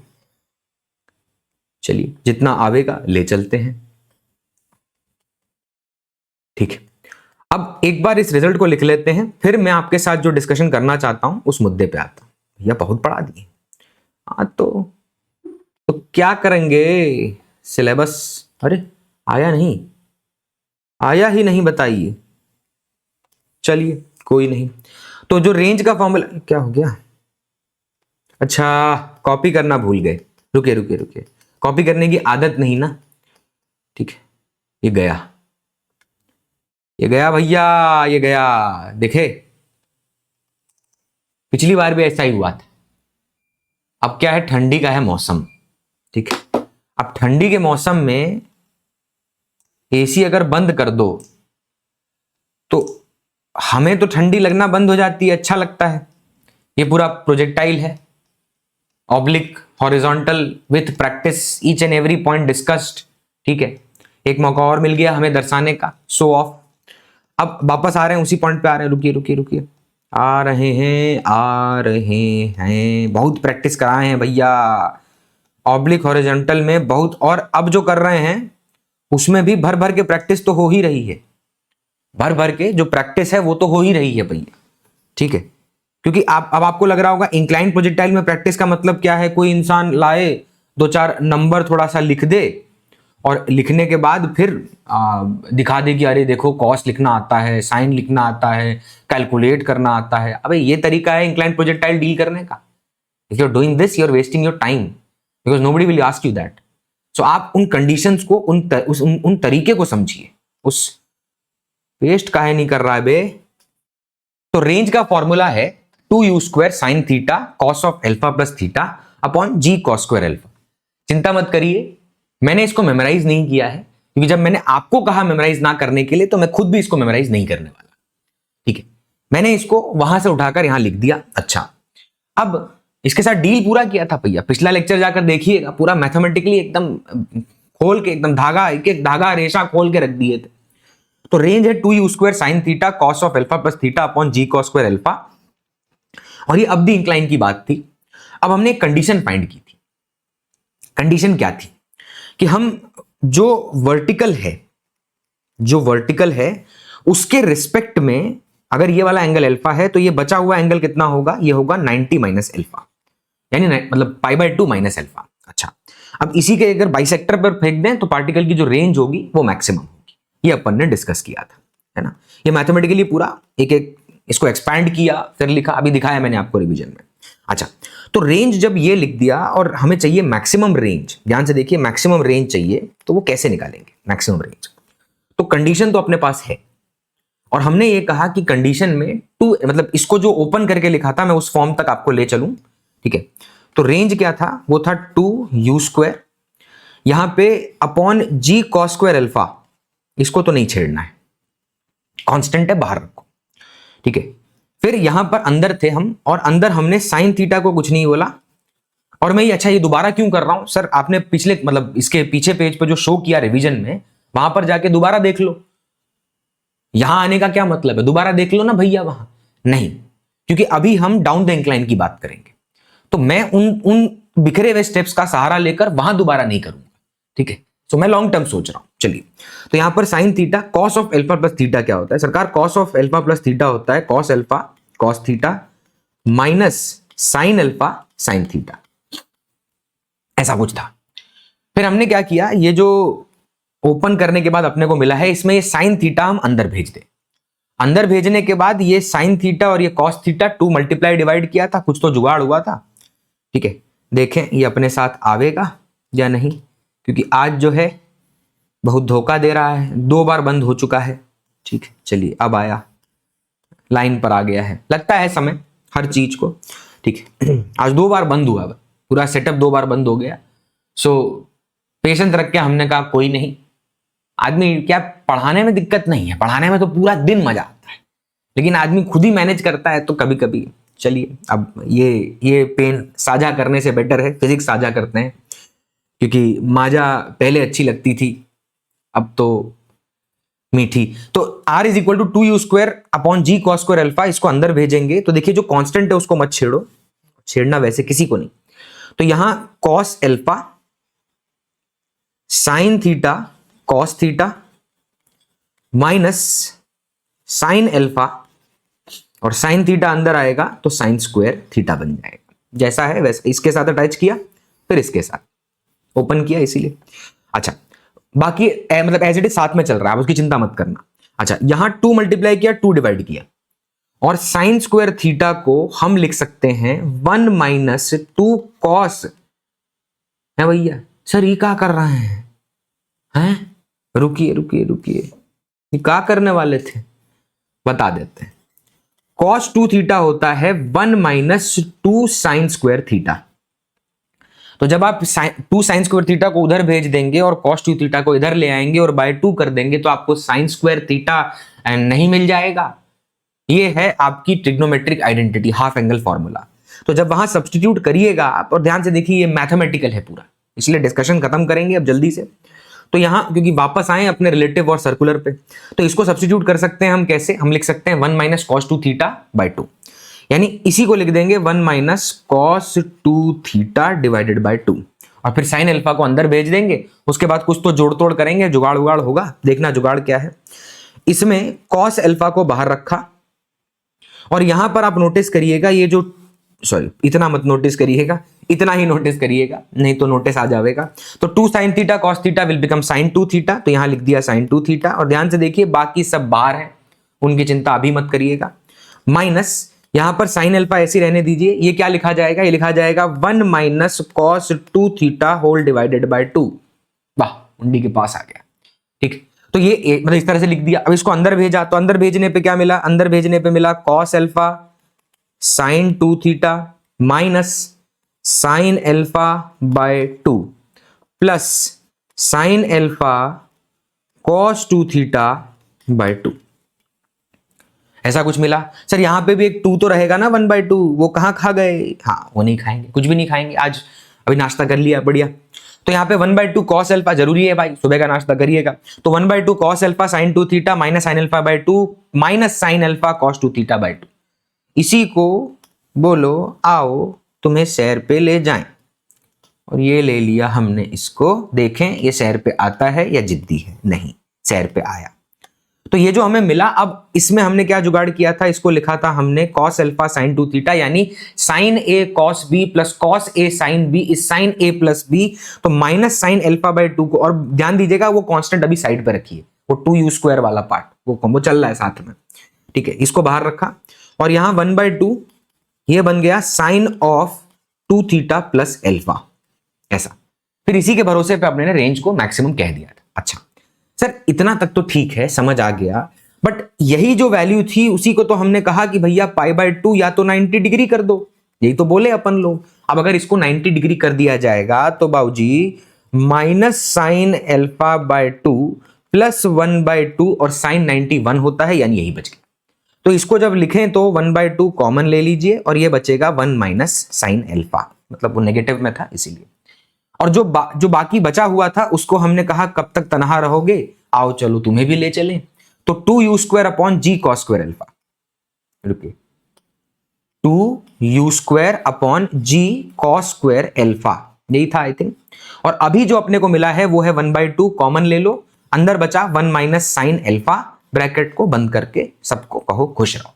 चलिए जितना आवेगा ले चलते हैं, ठीक है। अब एक बार इस रिजल्ट को लिख लेते हैं, फिर मैं आपके साथ जो डिस्कशन करना चाहता हूं उस मुद्दे पे आता हूं। भैया बहुत पढ़ा दिए, हाँ तो क्या करेंगे, सिलेबस, अरे आया नहीं, आया ही नहीं, बताइए, चलिए कोई नहीं। तो जो रेंज का फॉर्मूला, क्या हो गया, अच्छा कॉपी करना भूल गए, रुकिए, कॉपी करने की आदत नहीं ना, ठीक है, ये गया भैया, ये गया, देखे पिछली बार भी ऐसा ही हुआ था। अब क्या है, ठंडी का है मौसम, ठीक है, अब ठंडी के मौसम में एसी अगर बंद कर दो तो हमें तो ठंडी लगना बंद हो जाती है, अच्छा लगता है। ये पूरा प्रोजेक्टाइल है, oblique, horizontal, with practice each and every point discussed, ठीक है। एक मौका और मिल गया हमें दर्शाने का, शो ऑफ। अब वापस आ रहे हैं उसी पॉइंट पे आ रहे हैं, रुकिए, आ रहे हैं, बहुत प्रैक्टिस कराए हैं भैया ऑब्लिक हॉरिजॉन्टल में बहुत, और अब जो कर रहे हैं उसमें भी भर भर के प्रैक्टिस तो हो ही रही है, भर भर के जो प्रैक्टिस है वो तो हो ही रही है भैया, ठीक है। क्योंकि अब आपको लग रहा होगा इंक्लाइन प्रोजेक्टाइल में प्रैक्टिस का मतलब क्या है, कोई इंसान लाए, दो चार नंबर थोड़ा सा लिख दे और लिखने के बाद फिर दिखा दे कि अरे देखो कॉस लिखना आता है, साइन लिखना आता है, कैलकुलेट करना आता है। अबे ये तरीका है इंक्लाइन प्रोजेक्टाइल डील करने का? If you are doing this you are wasting your time, because nobody will ask you that. So आप उन कंडीशंस को, उन तरीके को समझिए। उस पेस्ट काहे नहीं कर रहा है बे? तो रेंज का फॉर्मूला है 2u² sin theta cos of alpha plus theta upon g cos square alpha. चिंता मत करिए, मैंने इसको मेमोराइज नहीं किया है, क्योंकि जब मैंने आपको कहा मेमोराइज ना करने के लिए तो मैं खुद भी इसको मेमोराइज नहीं करने वाला, ठीक है। मैंने इसको वहां से उठाकर यहां लिख दिया। अच्छा, अब इसके साथ डील पूरा किया था भैया, पिछला लेक्चर जाकर देखिएगा, पूरा मैथमेटिकली एकदम खोल के, एकदम धागा, एक एक धागा रेशा खोल के रख दिए थे। तो रेंज है 2u² sin theta cos of alpha plus theta upon g cos square alpha, और ये अब दी इंक्लाइन की बात थी। अब हमने एक कंडीशन फाइंड की थी। कंडीशन क्या थी कि हम जो वर्टिकल है उसके रिस्पेक्ट में अगर ये वाला एंगल अल्फा है तो ये बचा हुआ एंगल कितना होगा, ये होगा 90 माइनस अल्फा, यानी मतलब π/2 माइनस अल्फा। अच्छा, अब इसी के अगर बाइसेक्टर पर फेंक दें तो पार्टिकल की जो रेंज होगी वो मैक्सिमम होगी। ये अपन ने डिस्कस किया था, है ना। ये मैथमेटिकली पूरा एक एक इसको एक्सपैंड किया, फिर लिखा, अभी दिखाया मैंने आपको रिवीजन में। अच्छा, तो रेंज जब ये लिख दिया और हमें चाहिए मैक्सिमम रेंज, ध्यान से देखिए, मैक्सिमम रेंज चाहिए तो वो कैसे निकालेंगे मैक्सिमम रेंज? तो कंडीशन तो अपने पास है, और हमने ये कहा कि कंडीशन में टू, मतलब इसको जो ओपन करके लिखा था मैं उस फॉर्म तक आपको ले चलूं, ठीक है। तो रेंज क्या था, वो था 2u², यहां पे upon g cos square alpha, इसको तो नहीं छेड़ना है, कांस्टेंट है, बाहर रखो, ठीक है। फिर यहां पर अंदर थे हम, और अंदर हमने साइन थीटा को कुछ नहीं बोला। और मैं ये, अच्छा ये दोबारा क्यों कर रहा हूं सर, आपने पिछले, मतलब इसके पीछे पेज पर जो शो किया रिवीजन में, वहां पर जाके दोबारा देख लो। यहां आने का क्या मतलब है, दोबारा देख लो ना भैया, वहां नहीं, क्योंकि अभी हम डाउन द इंक्लाइन की बात करेंगे, तो मैं उन बिखरे हुए स्टेप्स का सहारा लेकर वहां दोबारा नहीं करूंगा, ठीक है। तो मैं लॉन्ग टर्म सोच रहा हूं। चलिए, तो यहां पर sign theta cos of alpha plus theta क्या होता है सरकार? Cos of alpha plus theta होता है cos alpha cos theta minus sine alpha sine theta, ऐसा कुछ था। फिर हमने क्या किया, ये जो ओपन करने के बाद अपने को मिला है, इसमें ये साइन थीटा हम अंदर भेज दें। अंदर भेजने के बाद ये साइन थीटा और ये कॉस थीटा 2 मल्टीप्लाई डिवाइड किया था, कुछ तो जुगाड़ हुआ था, ठीक है। देखें ये अपने साथ आवेगा या नहीं, क्योंकि आज जो है बहुत धोखा दे रहा है, 2 बार बंद हो चुका है, ठीक है। चलिए अब आया, लाइन पर आ गया है, लगता है समय हर चीज को, ठीक है। आज 2 बार बंद हुआ, पूरा सेटअप 2 बार बंद हो गया। सो पेशेंस रख के हमने कहा कोई नहीं, आदमी क्या, पढ़ाने में दिक्कत नहीं है, पढ़ाने में तो पूरा दिन मजा आता है, लेकिन आदमी खुद ही मैनेज करता है तो कभी कभी। चलिए, अब ये पेन साझा करने से बेटर है फिजिक्स साझा करते हैं, क्योंकि माजा पहले अच्छी लगती थी, अब तो मीठी। तो r is equal to 2u² upon g cos square alpha, इसको अंदर भेजेंगे तो देखिए जो कांस्टेंट है उसको मत छेड़ो, छेड़ना वैसे किसी को नहीं। तो यहां cos alpha sine theta cos theta minus sine alpha, और साइन थीटा अंदर आएगा तो साइन स्क्वायर थीटा बन जाएगा, जैसा है वैसा। इसके साथ अटैच किया, फिर इसके साथ ओपन किया, इसीलिए। अच्छा, बाकी मतलब एज इट इज साथ में चल रहा है, उसकी चिंता मत करना। अच्छा, यहां 2 मल्टीप्लाई किया, 2 डिवाइड किया, और साइन स्क्वायर थीटा को हम लिख सकते हैं 1 माइनस 2 कॉस, है भैया। सर ये क्या कर रहे हैं? रुकिए रुकिए रुकिए, ये क्या करने वाले थे, बता देते हैं। cos 2 थीटा होता है 1 माइनस 2 साइन स्क्वायर थीटा। तो जब आप 2 साइन स्क्वायर थीटा को उधर भेज देंगे और cos 2 थीटा को इधर ले आएंगे और बाय 2 कर देंगे तो आपको साइन स्क्वायर थीटा नहीं मिल जाएगा। ये है आपकी trigonometric identity, half angle formula. तो जब वहां सब्स्टिट्यूट करिएगा आप, और ध्यान से देखिए ये मैथमेटिकल है पूरा, इसलिए डिस्कशन खत्म करेंगे अब जल्दी से। तो यहां क्योंकि वापस आए अपने रिलेटिव और सर्कुलर पे, तो इसको सब्स्टिट्यूट कर सकते हैं हम कैसे, हम लिख सकते हैं 1 माइनस cos 2 थीटा बाय 2। यानी इसी को लिख देंगे 1 minus cos 2 theta divided by 2, और फिर साइन अल्फा को अंदर भेज देंगे। उसके बाद कुछ तो जोड़ तोड़ करेंगे, जुगाड़ उगाड़ होगा, देखना जुगाड़ क्या है। इसमें कॉस अल्फा को बाहर रखा, और यहां पर आप नोटिस करिएगा ये जो, सॉरी इतना मत नोटिस करिएगा, इतना ही नोटिस करिएगा, नहीं तो नोटिस आ जाएगा। तो 2 sin theta cos theta will become sin 2 theta, तो यहां लिख दिया sin 2 थीटा। और ध्यान से देखिए बाकी सब बाहर है, उनकी चिंता अभी मत करिएगा। माइनस यहां पर sin अल्फा ऐसे रहने दीजिए, ये क्या लिखा जाएगा, ये लिखा जाएगा 1 minus cos 2 theta whole divided by 2। वाह, उंडी के पास आ गया। ठीक, तो ये मतलब इस तरह से लिख दिया। अब इसको अंदर भेजा, तो अंदर भेजने पे क्या मिला, अंदर भेजने पे मिला cos alpha sin 2 theta minus sin alpha by 2 plus sin alpha cos 2 theta by 2, ऐसा कुछ मिला। सर यहां पे भी एक 2 तो रहेगा ना 1/2, वो कहां खा गए, हाँ वो नहीं खाएंगे, कुछ भी नहीं खाएंगे आज, अभी नाश्ता कर लिया बढ़िया। तो यहाँ पे 1/2 cos अल्फा जरूरी है भाई, सुबह का नाश्ता करिएगा। तो 1/2 cos alpha sin 2 theta minus sin alpha by 2 minus sin alpha cos 2 theta by 2। इसी को बोलो आओ तुम्हें सैर पे ले जाएं, और ये ले लिया हमने इसको। देखें ये सैर पे आता है या जिद्दी है, नहीं सैर पे आया। तो ये जो हमें मिला, अब इसमें हमने क्या जुगाड़ किया था, इसको लिखा था हमने cos अल्फा sin 2 थीटा, यानी sin a cos b plus cos a sin b is sin a plus b, तो माइनस sin अल्फा बाय 2 को, और ध्यान दीजिएगा वो कांस्टेंट अभी साइड पे रखिए, वो 2u² वाला पार्ट वो चल रहा है साथ में, ठीक है, इसको बाहर रखा। और यहां 1/2 ये बन गया sine of 2 theta plus alpha, ऐसा। फिर इसी के भरोसे पे अपने ने रेंज को मैक्सिमम कह दिया था। अच्छा सर इतना तक तो ठीक है, समझ आ गया, बट यही जो वैल्यू थी उसी को तो हमने कहा कि भैया π/2 या तो 90 डिग्री कर दो, यही तो बोले अपन लोग। अब अगर इसको 90 डिग्री कर दिया जाएगा तो बाबूजी minus sine alpha by 2 plus 1/2 और साइन 91 होता है, यानी यही बच गया। तो इसको जब लिखें तो 1/2 कॉमन ले लीजिए और ये बचेगा 1 माइनस साइन अल्फा, मतलब वो नेगेटिव में था इसीलिए। और जो बाकी बचा हुआ था उसको हमने कहा कब तक तनहा रहोगे, आओ चलो तुम्हें भी ले चलें। तो 2u² upon g cos square alpha, रुकिए 2u² upon g cos square alpha, यही था आई थिंक। और अभी जो अपने को मिला है वो है 1/2, कॉमन ले लो, अंदर बचा 1 माइनस साइन अल्फा, ब्रैकेट को बंद करके सबको कहो खुश रहो,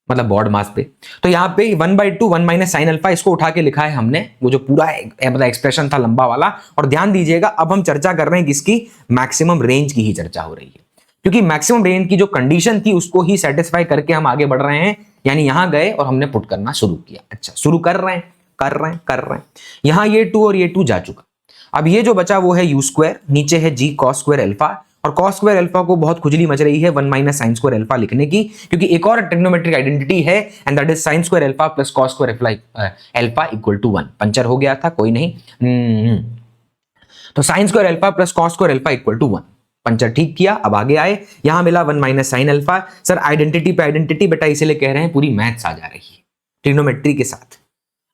मतलब बॉड मास पे। तो यहाँ पे 1/2 1 माइनस साइन अल्फा, इसको उठा के लिखा है हमने, वो जो पूरा मतलब एक्सप्रेशन था लंबा वाला। और ध्यान दीजिएगा अब हम चर्चा कर रहे हैं किसकी, मैक्सिमम रेंज की ही चर्चा हो रही है, क्योंकि मैक्सिमम रेंज की जो कंडीशन थी उसको ही सेटिस्फाई करके हम आगे बढ़ रहे हैं। यानी यहां गए और हमने पुट करना शुरू किया। अच्छा शुरू कर रहे हैं। यहां ये 2 और ये 2 जा चुका। अब ये जो बचा वो है u², नीचे है g cos स्क्वायर अल्फा, और cos स्क्वायर अल्फा को बहुत खुजली मच रही है 1 माइनस साइन स्क्वायर अल्फा लिखने की, क्योंकि एक और ट्रिग्नोमेट्रिक आइडेंटिटी है and that is sine square alpha plus cos square alpha equal to 1। Puncture हो गया था, कोई नहीं। तो sine square alpha plus cos square alpha equal to 1, puncture ठीक किया। अब आगे आए, यहां मिला 1 minus sine alpha. Sir identity पे आइडेंटिटी बेटा इसीलिए कह रहे हैं पूरी मैथ्स आ जा रही है ट्रिग्नोमेट्री के साथ।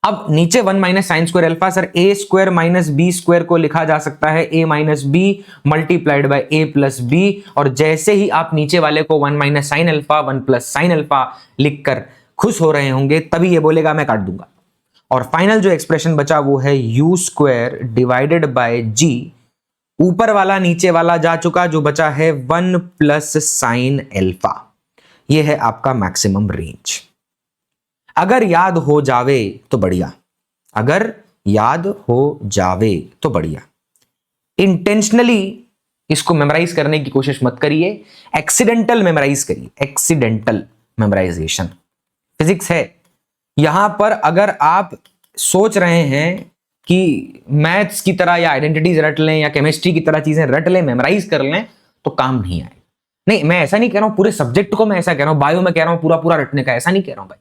अब नीचे 1 minus sine square alpha, sir A square minus B square को लिखा जा सकता है A minus B multiplied by A plus B, और जैसे ही आप नीचे वाले को 1 minus sine alpha 1 plus sine alpha लिखकर खुश हो रहे होंगे तभी ये बोलेगा मैं काट दूंगा। और फाइनल जो एक्सप्रेशन बचा वो है u² डिवाइडेड बाय g, ऊपर वाला नीचे वाला जा चुका, जो बचा है 1 प्लस साइन अल्फा। ये है आपका मैक्सिमम रेंज। अगर याद हो जावे तो बढ़िया, अगर याद हो जावे तो बढ़िया। इंटेंशनली इसको मेमोराइज करने की कोशिश मत करिए, एक्सीडेंटल मेमोराइज करिए, एक्सीडेंटल मेमोराइजेशन। फिजिक्स है यहां पर, अगर आप सोच रहे हैं कि मैथ्स की तरह या आइडेंटिटीज रट लें या केमिस्ट्री की तरह चीजें रट लें, मेमोराइज कर लें, तो काम नहीं आएगा। नहीं मैं ऐसा नहीं कह रहा हूं पूरे सब्जेक्ट को, मैं ऐसा कह रहा हूं बायो में कह रहा हूं पूरा पूरा रटने का, ऐसा नहीं कह रहा हूं भाई।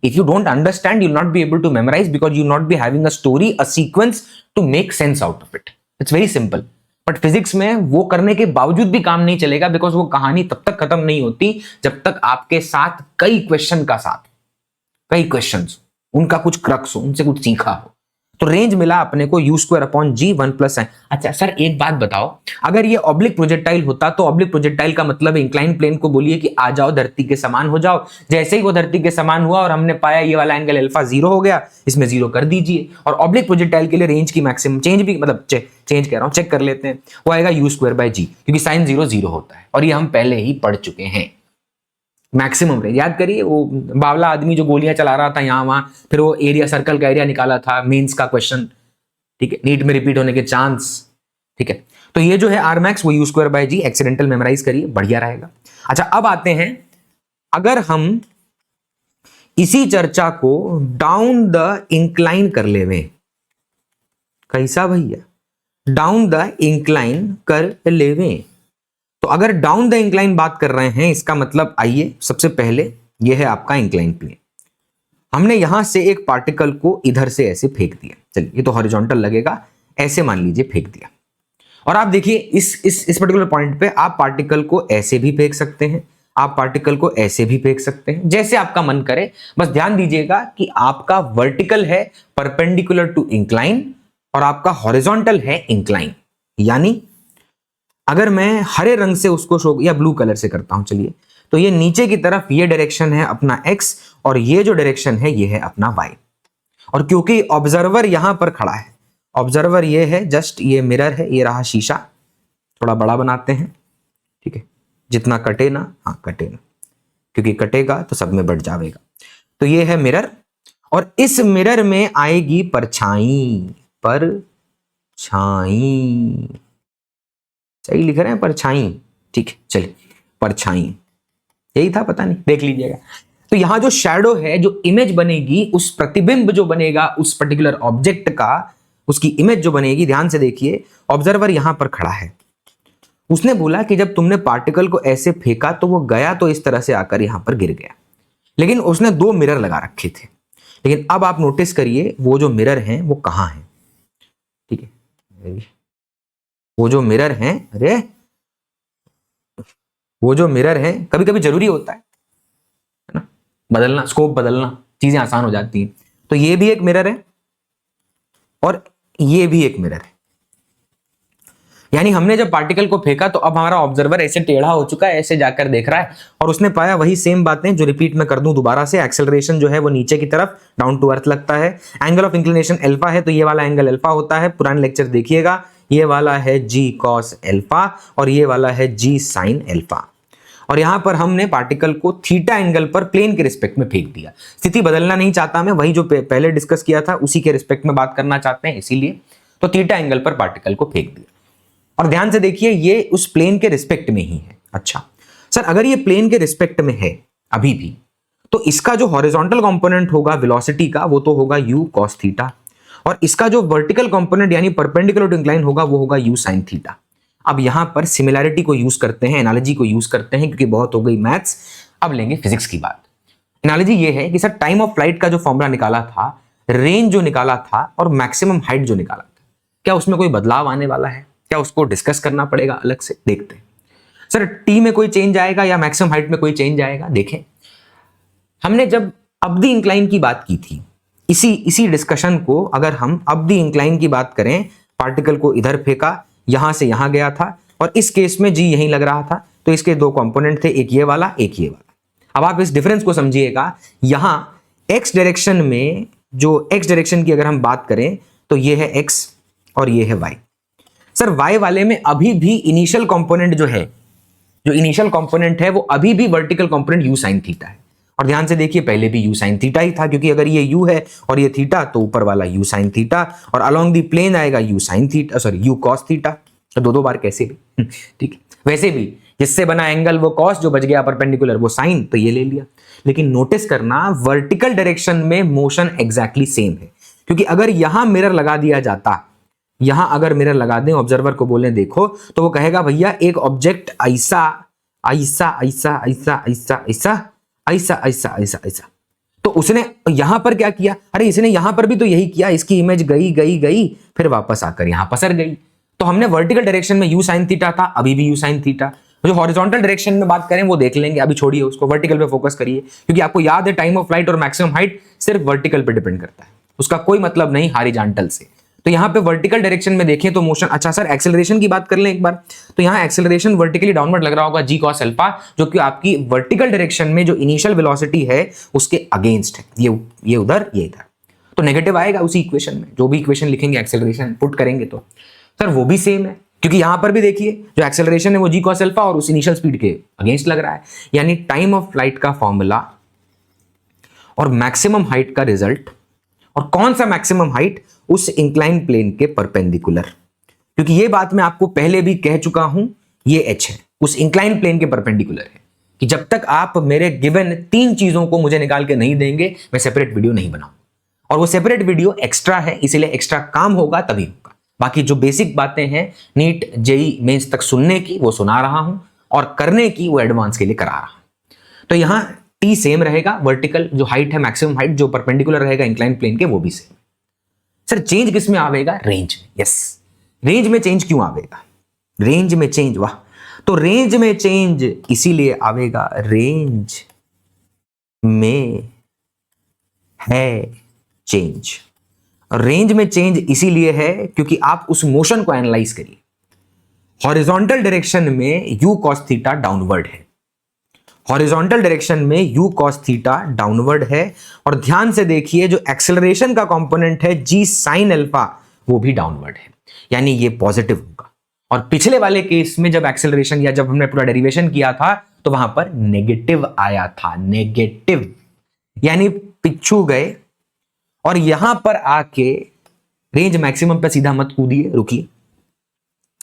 If you don't understand, you'll not be able to memorize because you'll not be having a story, a sequence to make sense out of it. It's very simple. But physics में वो करने के बावजूद भी काम नहीं चलेगा, because वो कहानी तब तक खत्म नहीं होती जब तक आपके साथ कई क्वेश्चन का साथ, कई क्वेश्चंस, उनका कुछ क्रक्स हो, उनसे कुछ सीखा हो। तो रेंज मिला अपने को u स्क्वायर अपॉन जी 1 प्लस साइन। अच्छा सर एक बात बताओ, अगर ये ऑब्लिक प्रोजेक्टाइल होता तो ऑब्लिक प्रोजेक्टाइल का मतलब इंक्लाइन प्लेन को बोलिए कि आ जाओ धरती के समान हो जाओ। जैसे ही वो धरती के समान हुआ और हमने पाया ये वाला एंगल अल्फा 0 हो गया, इसमें 0 कर दीजिए। और ऑब्लिक प्रोजेक्टाइल के लिए रेंज की मैक्सिमम चेंज भी मतलब चेंज कह रहा हूं, चेक कर लेते हैं, वो आएगा u स्क्वायर बाय जी, क्योंकि साइन 0 0 होता है और ये हम पहले ही पढ़ चुके हैं। मैक्सिमम रेंज याद करिए, वो बावला आदमी जो गोलियां चला रहा था यहां वहां, फिर वो एरिया सर्कल का एरिया निकाला था, मेंस का क्वेश्चन, ठीक है, नीट में रिपीट होने के चांस, ठीक है। तो ये जो है आर मैक्स वो u square by g, accidental memorise करिए, बढ़िया रहेगा। अच्छा अब आते हैं, अगर हम इसी चर्चा को डाउन द इंक्लाइन कर लेवे, कैसा भैया, डाउन द इंक्लाइन कर लेवे। तो अगर डाउन द इंक्लाइन बात कर रहे हैं, इसका मतलब आइए सबसे पहले यह है आपका इंक्लाइन प्लेन। हमने यहां से एक पार्टिकल को इधर से ऐसे फेंक दिया, चलिए ये तो हॉरिजॉन्टल लगेगा, ऐसे मान लीजिए फेंक दिया। और आप देखिए इस पर्टिकुलर पॉइंट पे आप पार्टिकल को ऐसे भी फेंक सकते हैं, आप पार्टिकल को ऐसे भी फेंक सकते हैं, जैसे आपका मन करे। बस ध्यान दीजिएगा कि आपका वर्टिकल है परपेंडिकुलर टू इंक्लाइन और आपका हॉरिजॉन्टल है इंक्लाइन। यानी अगर मैं हरे रंग से उसको शो या ब्लू कलर से करता हूं, चलिए, तो ये नीचे की तरफ ये डायरेक्शन है अपना x और ये जो डायरेक्शन है ये है अपना y। और क्योंकि ऑब्जर्वर यहां पर खड़ा है, ऑब्जर्वर ये है जस्ट ये मिरर है, ये रहा शीशा, थोड़ा बड़ा बनाते हैं, ठीक है, जितना कटे ना, हाँ कटे ना, क्योंकि कटेगा तो सब में बढ़ जाएगा। तो ये है मिरर और इस मिरर में आएगी परछाई, परछाई, सही लिख रहे हैं परछाई, ठीक है, चलिए परछाई यही था, पता नहीं, देख लीजिएगा। तो यहां जो शैडो है, जो इमेज बनेगी, उस प्रतिबिंब जो बनेगा उस पर्टिकुलर ऑब्जेक्ट का, उसकी इमेज जो बनेगी, ध्यान से देखिए, ऑब्जर्वर यहां पर खड़ा है, उसने बोला कि जब तुमने पार्टिकल को ऐसे फेंका तो वो गया तो इस तरह से आकर यहां पर गिर गया, लेकिन उसने 2 मिरर लगा रखे थे। लेकिन अब आप नोटिस करिए वो जो मिरर हैं वो कहां हैं, ठीक है, वो जो मिरर हैं, अरे वो जो मिरर है, कभी कभी जरूरी होता है ना बदलना, स्कोप बदलना, चीजें आसान हो जाती हैं। तो ये भी एक मिरर है और ये भी एक मिरर है। यानी हमने जब पार्टिकल को फेंका तो अब हमारा ऑब्जर्वर ऐसे टेढ़ा हो चुका है, ऐसे जाकर देख रहा है और उसने पाया वही सेम बातें जो रिपीट में कर दूं दोबारा से। एक्सेलरेशन जो है वो नीचे की तरफ डाउन टू अर्थ लगता है, एंगल ऑफ इंक्लिनेशन अल्फा है तो ये वाला एंगल अल्फा होता है, पुराने लेक्चर देखिएगा, ये वाला है जी कॉस अल्फा और ये वाला है जी साइन अल्फा। और यहां पर हमने पार्टिकल को थीटा एंगल पर प्लेन के रिस्पेक्ट में फेंक दिया। स्थिति बदलना नहीं चाहता मैं, वही जो पहले डिस्कस किया था उसी के रिस्पेक्ट में बात करना चाहते हैं, इसीलिए तो थीटा एंगल पर पार्टिकल को फेंक दिया। और ध्यान से देखिए ये उस प्लेन के रिस्पेक्ट में ही है। अच्छा सर, अगर ये प्लेन के रिस्पेक्ट में है अभी भी, तो इसका जो हॉरिजॉन्टल कंपोनेंट होगा वेलोसिटी का वो तो होगा u cos थीटा, और इसका जो वर्टिकल कंपोनेंट यानी परपेंडिकुलर टू इंक्लाइन होगा वो होगा u sin थीटा। अब यहां पर सिमिलैरिटी को यूज करते हैं, एनालॉजी को यूज करते हैं, क्योंकि बहुत हो गई मैथ्स, अब लेंगे फिजिक्स की बात। एनालॉजी ये है कि सर टाइम ऑफ फ्लाइट का जो फॉर्मूला निकाला था, रेंज जो निकाला था और मैक्सिमम हाइट जो निकाला था, क्या उसमें कोई बदलाव आने वाला है? क्या उसको डिस्कस करना पड़ेगा अलग से? देखते हैं। सर टी में कोई चेंज आएगा या मैक्सिमम हाइट में कोई चेंज आएगा? देखें, हमने जब अब द इंक्लाइन की बात की थी, इसी डिस्कशन को अगर हम अब द इंक्लाइन की बात करें, पार्टिकल को इधर फेंका, यहां से यहां गया था और इस केस में जी यहीं लग रहा था, तो इसके 2 कंपोनेंट थे, एक ये वाला एक ये वाला। अब आप इस डिफरेंस को समझिएगा, यहां एक्स डायरेक्शन में जो एक्स डायरेक्शन की अगर हम बात करें तो ये है एक्स और ये है वाई। सर वाई वाले में अभी भी इनिशियल कंपोनेंट जो है, जो इनिशियल कंपोनेंट है वो अभी भी vertical component you sine theta है। और ध्यान से देखिए पहले भी यू साइन थीटा ही था, क्योंकि अगर ये यू है और ये थीटा तो ऊपर वाला यू साइन थीटा और अलोंग द प्लेन आएगा you sine theta, sorry you cos theta. तो 2 बार कैसे भी ठीक है। वैसे भी जिससे बना एंगल वो कॉस, जो बच गया परपेंडिकुलर वो साइन, तो ये ले लिया। लेकिन नोटिस करना वर्टिकल डायरेक्शन में मोशन एग्जैक्टली सेम है, क्योंकि अगर यहां मिरर लगा दिया जाता, यहां अगर मिरर लगा दें, ऑब्जर्वर को बोले देखो, तो वो कहेगा भैया एक ऑब्जेक्ट ऐसा ऐसा ऐसा ऐसा ऐसा ऐसा ऐसा ऐसा ऐसा ऐसा, तो उसने यहां पर क्या किया, अरे इसने यहां पर भी तो यही किया, इसकी इमेज गई गई गई फिर वापस आकर यहां पसर गई। तो हमने वर्टिकल डायरेक्शन में यू साइन थीटा था, अभी भी यू साइन थीटा। जो हॉरिजॉन्टल डायरेक्शन में बात करें वो देख लेंगे, अभी छोड़िए उसको, वर्टिकल पे फोकस करिए, क्योंकि आपको याद है टाइम ऑफ फ्लाइट और मैक्सिमम हाइट सिर्फ वर्टिकल पे डिपेंड करता है। उसका कोई मतलब नहीं हॉरिजॉन्टल से। तो यहाँ पे वर्टिकल डायरेक्शन में देखें तो मोशन, अच्छा सर एक्सेलरेशन की बात कर लें एक बार, तो यहाँ एक्सेलरेशन वर्टिकली डाउनवर्ड लग रहा होगा जी कॉस अल्फा, जो कि आपकी वर्टिकल डायरेक्शन में जो इनिशियल वेलोसिटी है उसके अगेंस्ट है, ये उधर ये इधर, तो नेगेटिव आएगा उसी इक्वेशन में। जो भी इक्वेशन लिखेंगे एक्सेलरेशन पुट करेंगे तो सर वो भी सेम है, क्योंकि यहां पर भी देखिए जो एक्सेलरेशन है वो जी कॉस अल्फा और उस इनिशियल स्पीड के अगेंस्ट लग रहा है, यानी टाइम ऑफ फ्लाइट का फॉर्मूला और मैक्सिमम हाइट का रिजल्ट, और कौन सा मैक्सिमम हाइट, उस इंक्लाइन प्लेन के परपेंडिकुलर, क्योंकि ये बात मैं आपको पहले भी कह चुका हूं, ये h है उस इंक्लाइन प्लेन के परपेंडिकुलर है, कि जब तक आप मेरे गिवन 3 चीजों को मुझे निकाल के नहीं देंगे मैं सेपरेट वीडियो नहीं बनाऊंगा, और वो सेपरेट वीडियो एक्स्ट्रा है, इसीलिए एक्स्ट्रा काम होगा तभी होगा। बाकी जो बेसिक बातें हैं नीट जेई मेंस तक सुनने की वो सुना रहा हूं, और करने की वो एडवांस के लिए करा रहा हूं। तो यहां टी सेम रहेगा, वर्टिकल जो हाइट है मैक्सिमम हाइट जो परपेंडिकुलर रहेगा इंक्लाइन प्लेन के वो भी सेम। सर चेंज किस में आवेगा, रेंज में। यस, रेंज में चेंज क्यों आवेगा, रेंज में चेंज, वाह, तो रेंज में चेंज इसीलिए आवेगा, रेंज में है चेंज, रेंज में चेंज इसीलिए है क्योंकि आप उस मोशन को एनालाइज करिए, हॉरिजॉन्टल डायरेक्शन में u cos थीटा डाउनवर्ड है, हॉरिजॉन्टल डायरेक्शन में u cos थीटा डाउनवर्ड है, और ध्यान से देखिए जो एक्सेलरेशन का कंपोनेंट है g sin अल्फा वो भी डाउनवर्ड है, यानी ये पॉजिटिव होगा। और पिछले वाले केस में जब एक्सेलरेशन या जब हमने पूरा डेरिवेशन किया था तो वहां पर नेगेटिव आया था, नेगेटिव, यानी पिछू गए, और यहां पर आके रेंज मैक्सिमम पे सीधा मत कूदिए, रुकिए,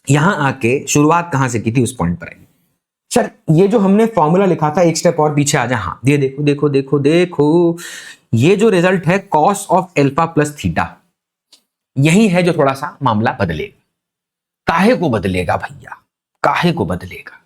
यहां आके शुरुआत कहां से की थी उस पॉइंट पर आइए। सर ये जो हमने फॉर्मूला लिखा था, एक स्टेप और पीछे आ जाए, हाँ ये देखो देखो देखो देखो, ये जो रिजल्ट है cos of alpha plus theta, यही है जो थोड़ा सा मामला बदलेगा। काहे को बदलेगा भैया, काहे को बदलेगा,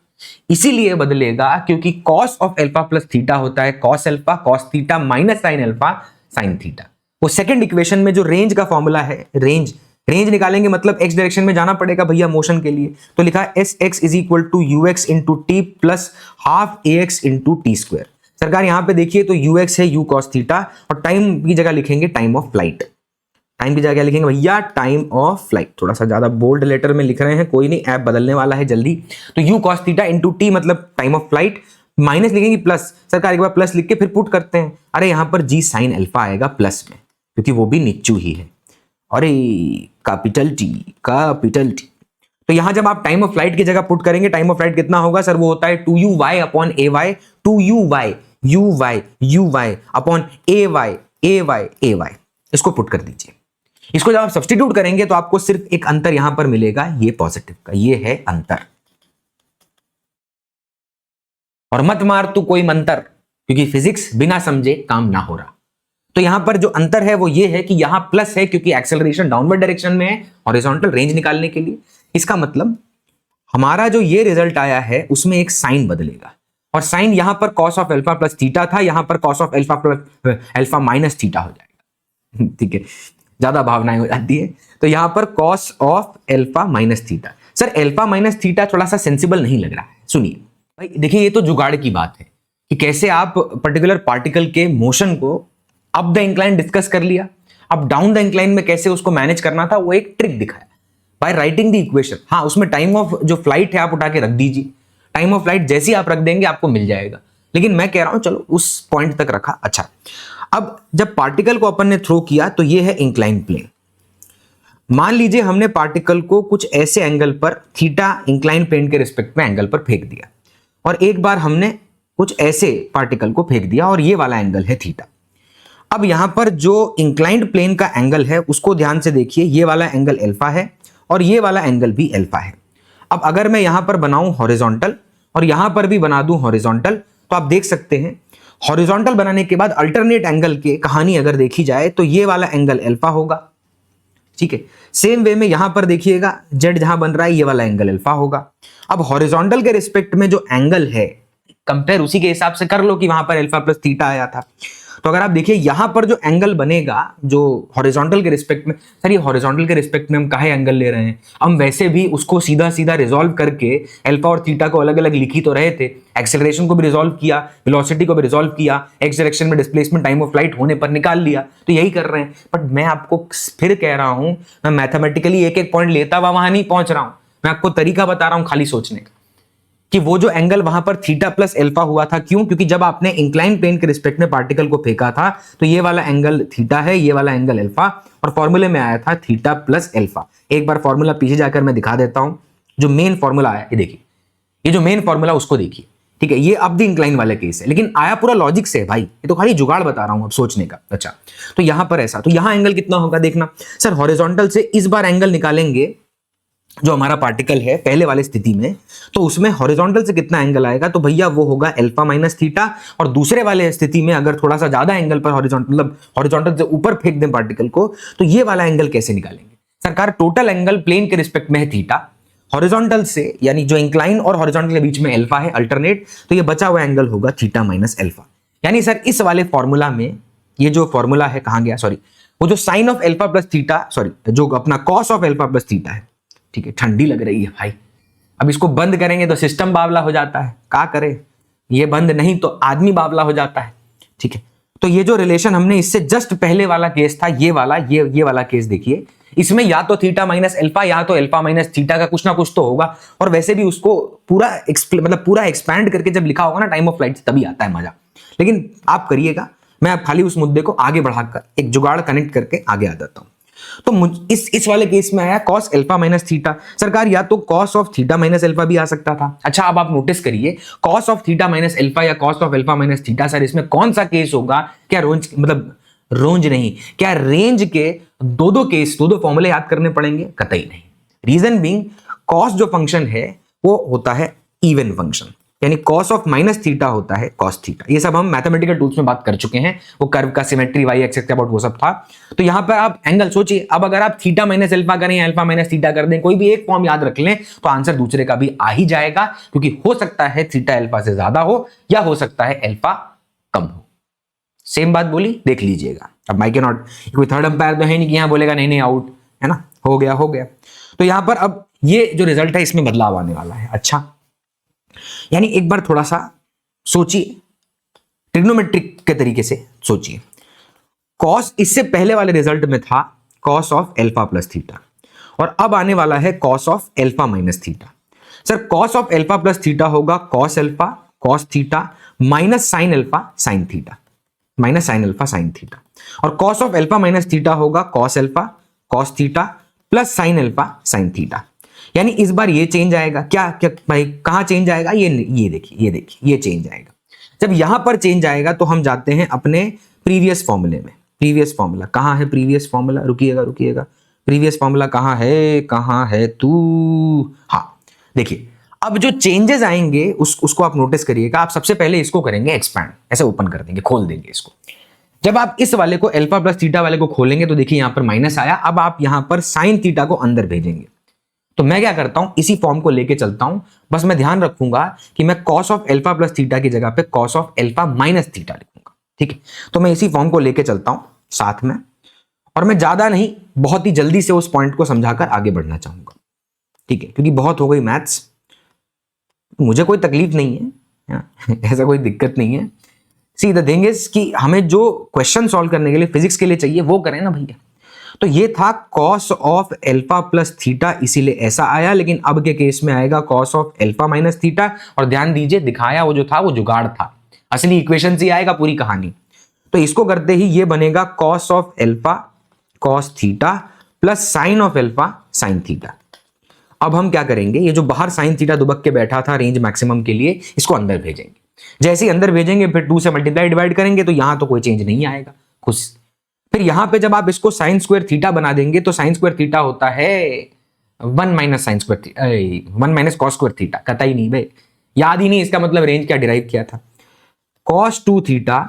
इसीलिए बदलेगा क्योंकि cos of alpha plus theta होता है cos alpha, cos theta minus sine alpha sine theta. वो सेकंड इक्वेशन में जो रेंज का फॉर्मूला है, रेंज निकालेंगे मतलब एक्स डायरेक्शन में जाना पड़ेगा भैया मोशन के लिए, तो लिखा है s x is equal to u x into t plus half a x into t square. सरकार यहां पे देखिए तो यू एक्स है यू कॉस थीटा, और टाइम की जगह लिखेंगे टाइम ऑफ फ्लाइट, टाइम की जगह क्या लिखेंगे भैया, टाइम ऑफ फ्लाइट, थोड़ा सा ज्यादा बोल्ड लेटर में लिख रहे हैं, कोई नहीं ऐप बदलने वाला है जल्दी। तो you cos theta into T मतलब टाइम ऑफ फ्लाइट, माइनस लिखेंगे प्लस, सरकार एक बार प्लस लिख के फिर पुट करते हैं, अरे यहां पर जी साइन अल्फा आएगा प्लस में क्योंकि वो भी नीचू ही है, अरे कैपिटल टी, कैपिटल टी। तो यहां जब आप टाइम ऑफ फ्लाइट की जगह पुट करेंगे, टाइम ऑफ फ्लाइट कितना होगा सर, वो होता है 2u अपॉन ए वाई, 2u अपॉन ए वाई, इसको पुट कर दीजिए। इसको जब आप सब्स्टिट्यूट करेंगे तो आपको सिर्फ एक अंतर यहां पर मिलेगा, ये पॉजिटिव का, ये है अंतर, और मत मार तू कोई मंतर, क्योंकि फिजिक्स बिना समझे काम ना हो रहा। तो यहां पर जो अंतर है वो ये है कि यहां प्लस है क्योंकि एक्सेलरेशन डाउनवर्ड डायरेक्शन में है, हॉरिजॉन्टल रेंज निकालने के लिए। इसका मतलब हमारा जो ये रिजल्ट आया है उसमें एक साइन बदलेगा, और साइन यहां पर cos of alpha plus theta था, यहां पर cos of alpha plus alpha minus theta हो जाएगा, ठीक है, ज्यादा भावनाएं हो जाती है। तो यहां पर cos of alpha minus theta, sir alpha minus theta थोड़ा सा सेंसिबल नहीं लग रहा है, सुनिए भाई, देखिए ये तो जुगाड़ की बात है कि कैसे आप पर्टिकुलर पार्टिकल के मोशन को अप द इंक्लाइन डिस्कस कर लिया, अब डाउन द इंक्लाइन में कैसे उसको मैनेज करना था वो एक ट्रिक दिखाया बाय राइटिंग द इक्वेशन। हाँ उसमें टाइम ऑफ जो फ्लाइट है आप उठा के रख दीजिए, टाइम ऑफ फ्लाइट जैसे ही आप रख देंगे आपको मिल जाएगा, लेकिन मैं कह रहा हूं चलो उस पॉइंट तक रखा। अच्छा अब जब पार्टिकल को अपन ने थ्रो किया तो ये है इंक्लाइन प्लेन, मान लीजिए हमने पार्टिकल को कुछ ऐसे एंगल पर थीटा इंक्लाइन प्लेन के रिस्पेक्ट में एंगल पर फेंक दिया, और एक बार हमने कुछ ऐसे पार्टिकल को फेंक दिया और ये वाला एंगल है थीटा। अब यहां पर जो इंक्लाइंड प्लेन का एंगल है उसको ध्यान से देखिए, ये वाला एंगल अल्फा है और ये वाला एंगल भी अल्फा है। अब अगर मैं यहां पर बनाऊं हॉरिजॉन्टल और यहां पर भी बना दूं हॉरिजॉन्टल, तो आप देख सकते हैं हॉरिजॉन्टल बनाने के बाद अल्टरनेट एंगल के कहानी अगर देखी जाए तो ये वाला एंगल अल्फा होगा, ठीक है। सेम वे में यहां पर देखिएगा जेड जहां बन रहा है ये वाला एंगल अल्फा होगा। अब हॉरिजॉन्टल के रिस्पेक्ट में जो एंगल है कंपेयर उसी के हिसाब से कर लो कि वहां पर अल्फा प्लस थीटा आया था, तो अगर आप देखिए यहां पर जो एंगल बनेगा जो हॉरिजॉन्टल के रिस्पेक्ट में, सर ये हॉरिजॉन्टल के रिस्पेक्ट में हम काहे एंगल ले रहे हैं, हम वैसे भी उसको सीधा सीधा रिजॉल्व करके अल्फा और थीटा को अलग अलग लिखी तो रहे थे, एक्सेलरेशन को भी रिजॉल्व किया, वेलोसिटी को भी रिजॉल्व किया, एक्स डायरेक्शन में डिस्प्लेसमेंट टाइम ऑफ फ्लाइट होने पर निकाल लिया, तो यही कर रहे हैं। बट मैं आपको फिर कह रहा हूं, मैं मैथमेटिकली एक एक पॉइंट लेता हुआ वहां नहीं पहुंच रहा हूं, मैं आपको तरीका बता रहा हूं खाली सोचने का, कि वो जो एंगल वहां पर थीटा प्लस अल्फा हुआ था, क्यों? क्योंकि जब आपने इंक्लाइन प्लेन के रिस्पेक्ट में पार्टिकल को फेंका था तो ये वाला एंगल थीटा है, ये वाला एंगल अल्फा, और फॉर्मूले में आया था थीटा प्लस अल्फा। एक बार फॉर्मूला पीछे जाकर मैं दिखा देता हूं, जो मेन फॉर्मूला आया ये देखिए, ये जो मेन फॉर्मूला उसको देखिए, ठीक है, ये अब द इंक्लाइन वाले केस है, लेकिन आया पूरा लॉजिक से है भाई, ये तो खाली जुगाड़ बता रहा हूं अब सोचने का। अच्छा, तो यहां पर ऐसा, तो यहां एंगल कितना होगा देखना सर, हॉरिजॉन्टल से इस बार एंगल निकालेंगे जो हमारा पार्टिकल है पहले वाली स्थिति में, तो उसमें हॉरिजॉन्टल से कितना एंगल आएगा, तो भैया वो होगा अल्फा माइनस थीटा, और दूसरे वाले स्थिति में अगर थोड़ा सा ज्यादा एंगल पर हॉरिजॉन्टल मतलब हॉरिजॉन्टल से ऊपर फेंक दें पार्टिकल को, तो ये वाला एंगल कैसे निकालेंगे सरकार? टोटल एंगल प्लेन के रिस्पेक्ट में है थीटा, हॉरिजॉन्टल से यानी जो इंक्लाइन और हॉरिजॉन्टल के बीच में अल्फा है अल्टरनेट, तो ये बचा हुआ एंगल होगा थीटा माइनस अल्फा। यानी सर इस वाले फॉर्मूला में, ये जो फॉर्मूला है कहां गया, सॉरी, वो जो sine of alpha plus theta, sorry जो अपना cos of alpha plus theta है, ठीक है, ठंडी लग रही है भाई, अब इसको बंद करेंगे तो सिस्टम बावला हो जाता है, क्या करे, ये बंद नहीं तो आदमी बावला हो जाता है, ठीक है। तो ये जो रिलेशन हमने इससे जस्ट पहले वाला केस था, ये वाला ये वाला केस देखिए, इसमें या तो थीटा माइनस अल्फा या तो अल्फा माइनस थीटा का कुछ ना कुछ तो होगा, और वैसे भी उसको पूरा मतलब पूरा एक्सपैंड करके जब लिखा होगा ना टाइम ऑफ फ्लाइट, तभी आता है मजा। लेकिन आप करिएगा, मैं आप खाली उस मुद्दे को आगे बढ़ाकर एक जुगाड़ कनेक्ट करके आगे आ जाता हूं। तो इस वाले केस में आया कॉस अल्फा माइनस थीटा, सरकार या तो cos of theta minus alpha भी आ सकता था। अच्छा, अब आप नोटिस करिए, cos of theta minus alpha या cos of alpha minus theta, sir इसमें कौन सा केस होगा? क्या रोंज मतलब रोंज नहीं, क्या रेंज के दो केस दो फॉर्मूले याद करने पड़ेंगे? कतई नहीं। रीजन बीइंग, कॉस जो फंक्शन है वो होता है इवन फंक्शन, यानी कॉस ऑफ माइनस थीटा होता है कॉस थीटा। ये सब हम मैथमेटिकल टूल्स में बात कर चुके हैं, वो कर्व का सिमेट्री, वाई एक्सिस का अबाउट वो सब था। तो यहां पर आप एंगल सोचिए, अब अगर आप थीटा माइनस अल्फा करें, अल्फा माइनस थीटा कर दें, कोई भी एक फॉर्म याद रख लें, तो आंसर दूसरे का भी आ ही जाएगा, क्योंकि हो सकता है थीटा अल्फा से ज्यादा हो या हो सकता है अल्फा कम हो। सेम बात बोली, देख लीजिएगा। अब माई के नॉट, कोई थर्ड अंपायर तो है नहीं कि यहां बोलेगा नहीं नहीं आउट, है ना, हो गया हो गया। तो यहां पर अब ये जो रिजल्ट है इसमें बदलाव आने वाला है। अच्छा, यानी एक बार थोड़ा सा सोचिए, ट्रिग्नोमेट्रिक के तरीके से सोचिए। कॉस इससे पहले वाले रिजल्ट में था cos of alpha plus theta, और अब आने वाला है cos of alpha minus theta. Sir cos of alpha plus theta होगा cos alpha cos theta minus sine alpha sine theta, minus sine alpha sine theta, और cos of alpha minus theta होगा cos alpha cos theta plus sine alpha sine theta. यानी इस बार ये change आएगा, क्या क्या भाई, कहां चेंज आएगा? ये देखिए ये चेंज आएगा। जब यहां पर चेंज आएगा तो हम जाते हैं अपने प्रीवियस फॉर्मूले में। प्रीवियस फॉर्मूला कहां है? प्रीवियस फॉर्मूला, रुकिएगा, प्रीवियस फॉर्मूला कहां है तू? हाँ देखिए, अब जो चेंजेस आएंगे उसको आप नोटिस करिएगा। आप सबसे पहले इसको करेंगे एक्सपैंड, ऐसे ओपन कर देंगे, खोल देंगे इसको। जब आप इस वाले को अल्फा प्लस थीटा वाले को खोलेंगे तो देखिए यहां पर माइनस आया, अब आप यहां पर साइन थीटा को अंदर भेजेंगे। तो मैं क्या करता हूं, इसी फॉर्म को लेके चलता हूं, बस मैं ध्यान रखूंगा कि मैं cos of alpha plus theta की जगह पे cos of alpha minus theta लिखूंगा, ठीक है। तो मैं इसी फॉर्म को लेके चलता हूं साथ में, और मैं ज्यादा नहीं, बहुत ही जल्दी से उस पॉइंट को समझाकर आगे बढ़ना चाहूंगा, ठीक है, क्योंकि बहुत हो गई मैथ्स, मुझे कोई तकलीफ नहीं है ऐसा कोई दिक्कत नहीं है। सी द थिंग इज कि हमें जो क्वेश्चन सॉल्व करने के लिए फिजिक्स के लिए चाहिए वो करें ना भैया। तो ये था cos of alpha plus theta, इसीलिए ऐसा आया, लेकिन अब के केस में आएगा cos of alpha minus theta. और ध्यान दीजिए, दिखाया वो जो था वो जुगाड़ था, असली इक्वेशन से आएगा पूरी कहानी। तो इसको करते ही ये बनेगा cos of alpha cos theta plus sign of alpha sine theta. अब हम क्या करेंगे, ये जो बाहर साइन थीटा दुबक के बैठा था रेंज मैक्सिमम के लिए, इसको अंदर भेजेंगे। जैसे ही अंदर भेजेंगे फिर 2 से मल्टीप्लाई डिवाइड करेंगे, तो यहां तो कोई चेंज नहीं आएगा खुश। फिर यहां पे जब आप इसको साइन स्क्वायर थीटा बना देंगे तो साइन स्क्वायर थीटा होता है 1 minus sine square 1 minus cos square theta. कतई नहीं भाई, याद ही नहीं इसका मतलब रेंज क्या डिराइव किया था। कॉस 2 थीटा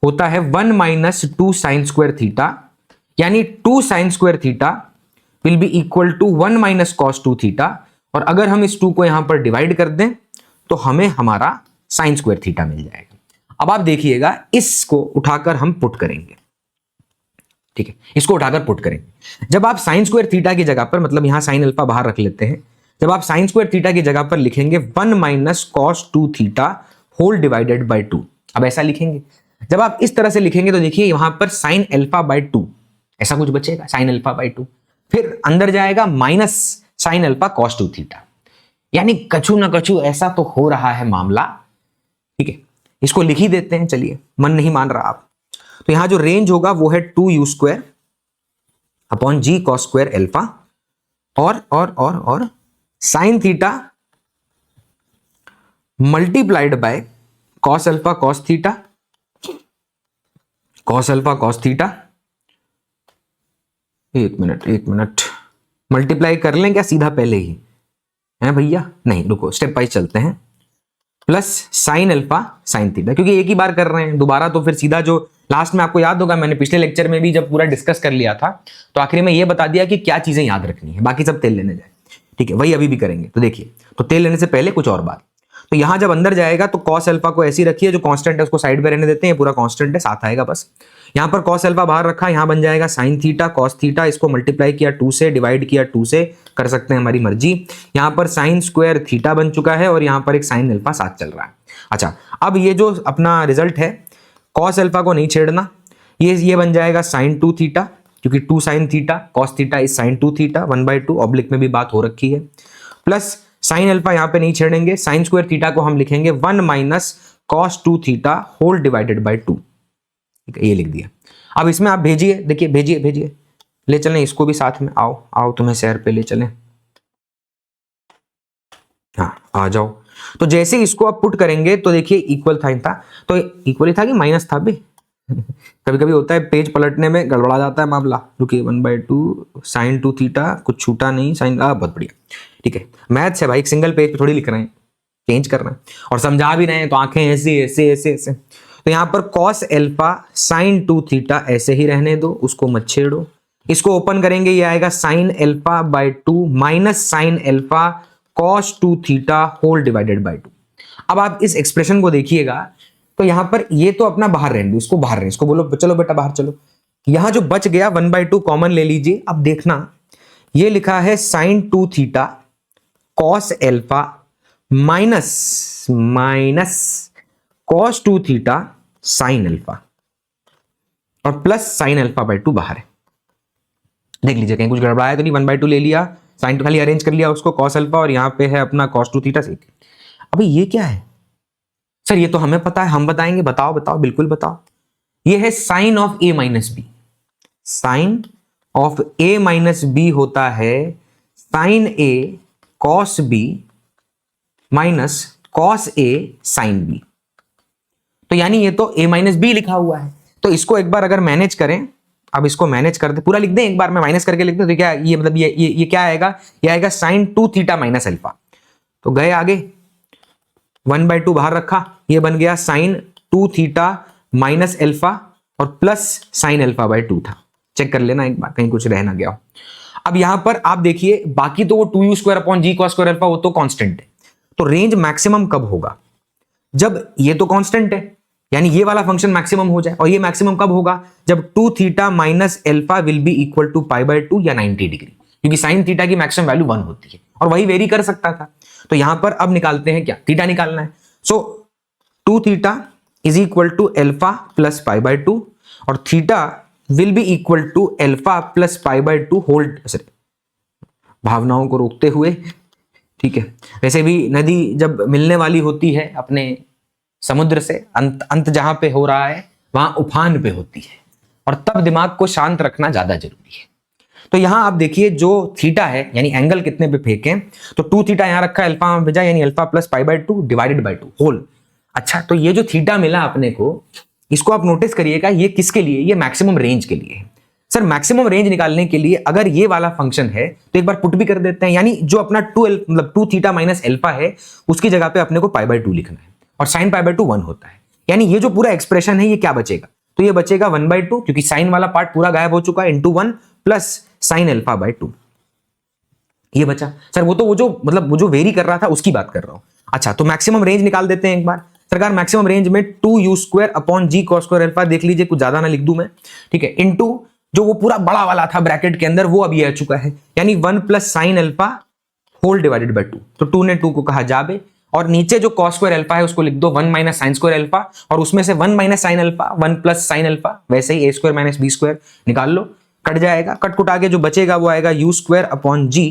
होता है 1 माइनस 2 साइन स्क्वायर थीटा, यानी 2 sine square theta will be equal to 1 minus cos 2 theta. और अगर हम इस 2 को यहां पर डिवाइड कर दें तो हमें हमारा साइन स्क्वायर थीटा मिल जाएगा। अब आप देखिएगा इसको उठाकर हम पुट करेंगे, ठीक है, इसको उठाकर पुट करेंगे। जब आप साइन स्क्वायर थीटा की जगह पर, मतलब यहां साइन अल्फा बाहर रख लेते हैं, जब आप साइन स्क्वायर थीटा की जगह पर लिखेंगे 1 minus cos 2 theta whole divided by 2। अब ऐसा लिखेंगे, जब आप इस तरह से लिखेंगे तो देखिए यहां पर साइन अल्फा बाय 2 ऐसा कुछ बचेगा, साइन अल्फा बाय 2, फिर अंदर जाएगा minus sine alpha cos 2 theta, यानी कछु ना कछु ऐसा तो हो रहा है मामला, ठीक है। इसको लिख ही देते हैं, चलिए, मन नहीं मान रहा आप। तो यहां जो रेंज होगा वो है 2u² upon g cos square alpha और sine theta multiplied by cos alpha cos theta, cos alpha cos theta, एक मिनट मल्टीप्लाई कर लें क्या सीधा पहले ही है भैया? नहीं, रुको, स्टेप वाइज चलते हैं। Plus sine alpha sine theta, क्योंकि एक ही बार कर रहे हैं, दोबारा तो फिर सीधा जो लास्ट में आपको याद होगा, मैंने पिछले लेक्चर में भी जब पूरा डिस्कस कर लिया था तो आखिरी में ये बता दिया कि क्या चीजें याद रखनी है, बाकी सब तेल लेने जाए, ठीक है, वही अभी भी करेंगे। तो देखिए, तो तेल लेने से पहले कुछ और बात, तो यहां जब अंदर जाएगा तो कॉस अल्फा को ऐसी रखिए, जो कांस्टेंट है उसको साइड पे रहने देते हैं, पूरा कांस्टेंट है, साथ आएगा बस। यहां पर कॉस अल्फा बाहर रखा, यहां बन जाएगा साइन थीटा कॉस थीटा, इसको मल्टीप्लाई किया 2 से, डिवाइड किया 2 से, कर सकते हैं हमारी मर्जी। यहां पर साइन स्क्वायर थीटा बन चुका है और यहां पर एक साइन अल्फा साथ चल रहा है। अच्छा, अब ये जो अपना रिजल्ट है, कॉस अल्फा को नहीं छेड़ना, ये बन जाएगा साइन 2 थीटा, क्योंकि 2 sign theta cos theta is sine 2 theta 1/2, oblique में भी बात हो रखी है। प्लस साइन अल्फा यहां पे नहीं छेड़ेंगे, साइन स्क्वायर थीटा को हम लिखेंगे 1 minus cos 2 theta whole divided by 2, ठीक है, ये लिख दिया। अब इसमें आप भेजिए, देखिए भेजिए, ले चलें इसको भी साथ में, आओ तुम्हें सैर पे ले चलें, हाँ आ जाओ। तो जैसे इसको आप पुट करेंगे तो देखिए इक्वल था, तो इक्वल ही था कि माइनस था भी कभी कभी होता है, पेज पलटने में गड़बड़ा जाता है मामला। रुकिए, 1/2 साइन 2 थीटा, कुछ छूटा नहीं, साइन, बहुत बढ़िया, ठीक है। मैथ्स है भाई, एक सिंगल पेज पे थोड़ी लिख रहे हैं, चेंज कर रहे हैं और समझा भी रहे हैं, तो आंखें ऐसे ऐसे ऐसे ऐसे। तो यहां पर कॉस अल्फा साइन 2 थीटा ऐसे ही रहने दो, उसको मत छेड़ो। इसको ओपन करेंगे, ये आएगा sine alpha by 2 minus sine alpha cos 2 theta whole divided by 2। अब आप इस एक्सप्रेशन को देखिएगा, तो यहां पर ये तो अपना बाहर रहने दो, इसको बाहर रहे, इसको बोलो चलो बेटा बाहर चलो। यहां जो बच गया 1/2 कॉमन ले लीजिए। अब देखना, ये लिखा है sine 2 theta cos alpha minus cos 2 theta sine alpha और प्लस साइन अल्फा बाय 2 बाहर है। देख लीजिए कहीं कुछ गड़बड़ा है तो नहीं, 1/2 ले लिया, साइन तो खाली अरेंज कर लिया उसको, कॉस अल्फा, और यहां पे है अपना कॉस 2 थीटा। अभी ये क्या है सर? ये तो हमें पता है, हम बताएंगे। बताओ, बिल्कुल बताओ। ये है sine of A minus B. Sine of A minus B होता है sine A cos B minus cos A sine B. तो यानी ये तो ए माइनस बी लिखा हुआ है, तो इसको एक बार अगर मैनेज करें, अब इसको मैनेज करते, पूरा लिख दें एक बार, मैं माइनस करके लिख दूं तो क्या ये मतलब ये क्या आएगा? ये आएगा साइन 2 थीटा माइनस अल्फा। तो गए आगे, 1/2 बाहर रखा, ये बन गया साइन 2 थीटा माइनस अल्फा और प्लस साइन अल्फा बाय 2 था। चेक कर लेना एक बार, कहीं कुछ रह ना गया हो। अब यहां पर आप देखिए, बाकी तो वो 2u² upon g cos square alpha वो तो कांस्टेंट है। तो रेंज मैक्सिमम कब होगा? जब ये तो कांस्टेंट है, यानी ये वाला फंक्शन मैक्सिमम हो जाए। और ये मैक्सिमम कब होगा? जब 2 theta minus alpha will be equal to π/2 या 90 डिग्री, क्योंकि साइन थीटा की मैक्सिमम वैल्यू 1 होती है और वही वेरी कर सकता था। तो यहां पर अब निकालते हैं क्या? थीटा निकालना है। So 2 theta is equal to alpha plus π/2 और theta will be equal to alpha plus π/2 whole, भावनाओं को रोकते हुए, ठीक है। वैसे भी नदी जब मिलने वाली होती है अपने समुद्र से, अंत जहां पे हो रहा है वहां उफान पे होती है, और तब दिमाग को शांत रखना ज्यादा जरूरी है। तो यहां आप देखिए जो थीटा है, यानी एंगल कितने पे फेंकें, तो 2 थीटा यहां रखा है, अल्फा में भेजा, यानी alpha plus π/2 divided by 2 whole. अच्छा, तो ये जो थीटा मिला अपने को, इसको आप नोटिस करिएगा, ये किसके लिए? ये मैक्सिमम रेंज के लिए है। सर मैक्सिमम रेंज निकालने के लिए अगर ये वाला फंक्शन है तो एक बार पुट भी कर देते हैं, यानी जो अपना 2 थीटा माइनस अल्फा है उसकी जगह पे अपने को π/2 लिखना है, और साइन π/2 1 होता है। यानी ये जो पूरा एक्सप्रेशन है ये क्या बचेगा? तो ये बचेगा 1/2, क्योंकि साइन वाला पार्ट पूरा गायब हो चुका है, into 1 plus sine alpha by 2 ये बचा। सर वो जो वेरी कर रहा था उसकी बात कर रहा हूं। अच्छा, तो मैक्सिमम रेंज निकाल देते हैं एक बार। सरकार मैक्सिमम रेंज में 2u² upon g cos square alpha, देख लीजिए कुछ ज्यादा ना लिख दूं मैं, ठीक है, इनटू जो वो पूरा बड़ा वाला था ब्रैकेट के अंदर वो अभी आ चुका है, यानी 1 plus sine alpha whole divided by 2, तो 2 ने 2 को कहा जाबे, और नीचे जो cos स्क्वायर अल्फा है उसको लिख दो 1 माइनस साइन स्क्वायर अल्फा, और उसमें से 1 minus sine alpha 1 plus sine alpha, वैसे ही a² माइनस b² निकाल लो, कट जाएगा, कट कुट आगे जो बचेगा वो आएगा u² upon g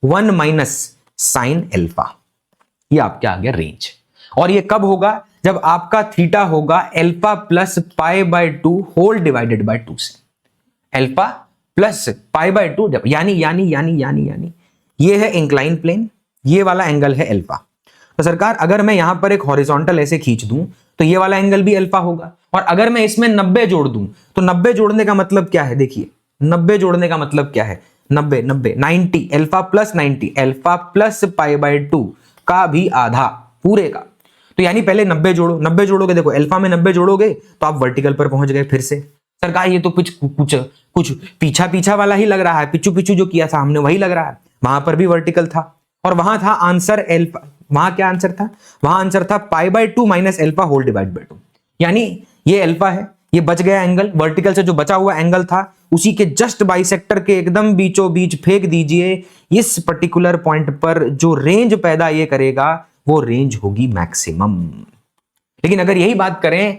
1 minus sine alpha, ये आपके आ गया रेंज। और ये कब होगा, जब आपका थीटा होगा alpha plus pi by 2 whole divided by 2 से, अल्फा प्लस पाई बाय 2, यानी ये है इंक्लाइन प्लेन, ये वाला एंगल है अल्फा। तो सरकार अगर मैं यहां पर एक हॉरिजॉन्टल ऐसे खींच दूं तो ये वाला एंगल भी अल्फा होगा, और अगर मैं इसमें 90 जोड़ दूं तो 90 जोड़ने का मतलब क्या है, देखिए 90 जोड़ने का मतलब क्या है, 90 alpha plus 90 alpha plus pi by 2 का भी आधा पूरे का, तो यानी पहले 90 जोड़ो, 90 जोड़ोगे, देखो अल्फा में 90 जोड़ोगे तो आप वर्टिकल पर पहुंच गए फिर से। सरकार ये तो कुछ पीछा वाला ही लग रहा है, पिछू जो किया था हमने वही लग रहा है, वहां पर भी वर्टिकल था, और वहां था आंसर अल्फा, वहां क्या आंसर था, वहां आंसर था pi by 2 minus alpha whole divide by 2, यानी ये अल्फा है, ये बच गया एंगल, वर्टिकल से जो बचा हुआ एंगल था उसी के जस्ट बाइसेक्टर के एकदम बीचों बीच फेंक दीजिए, इस पर्टिकुलर पॉइंट पर जो रेंज पैदा ये करेगा वो रेंज होगी मैक्सिमम। लेकिन अगर यही बात करें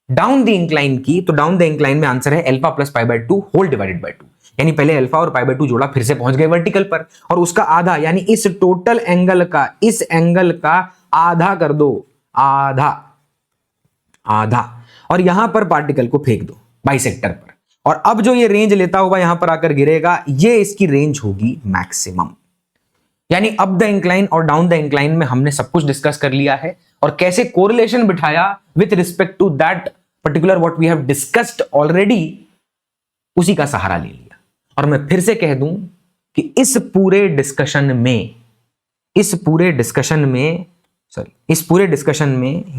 डाउन द इंक्लाइन की, तो डाउन द इंक्लाइन में आंसर है alpha plus pi by 2 whole divided by 2, यानी पहले अल्फा और पाई बाय 2 जोड़ा, फिर से पहुंच गए वर्टिकल पर, और उसका आधा यानी इस टोटल एंगल का, इस एंगल का आधा कर दो, आधा, और यहां पर पार्टिकल को फेंक दो बाइसेक्टर पर, और अब जो ये रेंज लेता हुआ यहां पर आकर गिरेगा, ये इसकी रेंज होगी मैक्सिमम। यानी अप द इंक्लाइन और डाउन द इंक्लाइन में हमने सब कुछ डिस्कस कर लिया है, और कैसे कोरिलेशन बिठाया with respect to that particular what we have discussed already, उसी का सहारा ले लिया। और मैं फिर से कह दूं कि इस पूरे डिस्कशन में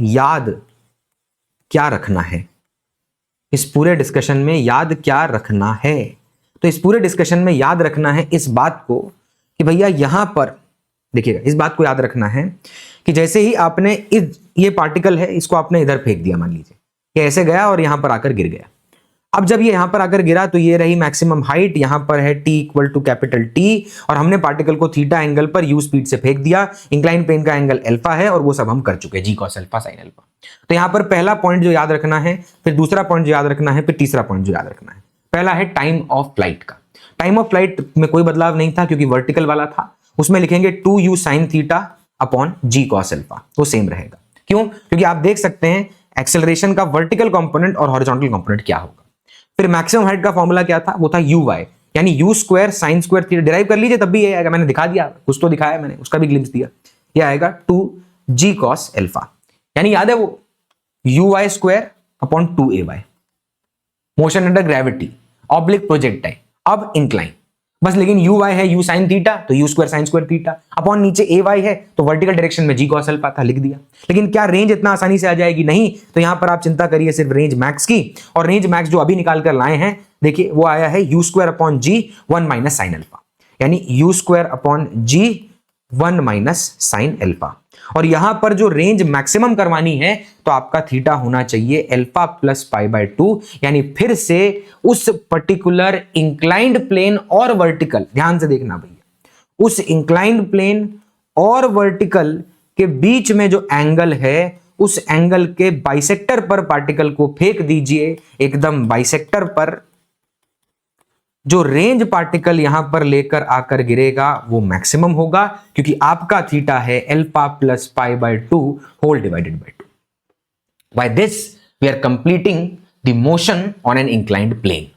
याद क्या रखना है, तो इस पूरे डिस्कशन में याद रखना है इस बात को कि भैया यहां पर देखिएगा, इस बात को याद रखना है कि जैसे ही आपने ये पार्टिकल है इसको आपने इधर फेंक दिया, मान लीजिए ये ऐसे गया और यहां पर आकर गिर गया, अब जब ये यहां पर आकर गिरा तो ये रही मैक्सिमम हाइट, यहां पर है t equal to capital T, और हमने पार्टिकल को थीटा एंगल पर u स्पीड से फेंक दिया, इंक्लाइन प्लेन का एंगल अल्फा है और वो सब हम कर चुके हैं, g cos alpha sin alpha. तो यहां पर पहला पॉइंट जो याद रखना है, फिर दूसरा पॉइंट जो याद रखना है, फिर तीसरा पॉइंट जो याद रखना है। पहला है टाइम ऑफ फ्लाइट का, टाइम ऑफ फ्लाइट में कोई बदलाव नहीं था क्योंकि वर्टिकल वाला था, उसमें लिखेंगे 2u sin theta upon g cos alpha, तो सेम रहेगा। क्यों? क्योंकि आप देख सकते हैं एक्सेलरेशन का वर्टिकल कंपोनेंट और हॉरिजॉन्टल कंपोनेंट क्या होगा। फिर मैक्सिमम हाइट का फॉर्मूला क्या था, वो था uy, यानी u² sin square theta, derive कर लीजिए तब भी ये आएगा, मैंने दिखा दिया, कुछ तो दिखाया मैंने, उसका भी ग्लिम्स दिया, ये आएगा 2g cos अल्फा, यानी याद है वो uy² upon 2ay, motion under gravity, oblique projectile, अब इंक्लाइन, बस लेकिन uy है u sin थीटा तो u² sin square theta upon नीचे ay है तो वर्टिकल डायरेक्शन में g cos अल्फा था, लिख दिया। लेकिन क्या रेंज इतना आसानी से आ जाएगी? नहीं, तो यहां पर आप चिंता करिए सिर्फ रेंज मैक्स की, और रेंज मैक्स जो अभी निकाल कर लाए हैं देखिए वो आया है u² upon g 1 minus sine alpha, यानी u² upon g 1 minus sine alpha. और यहां पर जो रेंज मैक्सिमम करवानी है तो आपका थीटा होना चाहिए अल्फा प्लस पाई बाय 2, यानी फिर से उस पर्टिकुलर इंक्लाइंड प्लेन और वर्टिकल, ध्यान से देखना भैया, उस इंक्लाइंड प्लेन और वर्टिकल के बीच में जो एंगल है उस एंगल के बाइसेक्टर पर पार्टिकल को फेंक दीजिए, एकदम बाइसेक्टर पर, जो रेंज पार्टिकल यहां पर लेकर आकर गिरेगा वो मैक्सिमम होगा, क्योंकि आपका थीटा है alpha plus pi by 2 whole divided by 2। By this we are completing the motion on an inclined plane.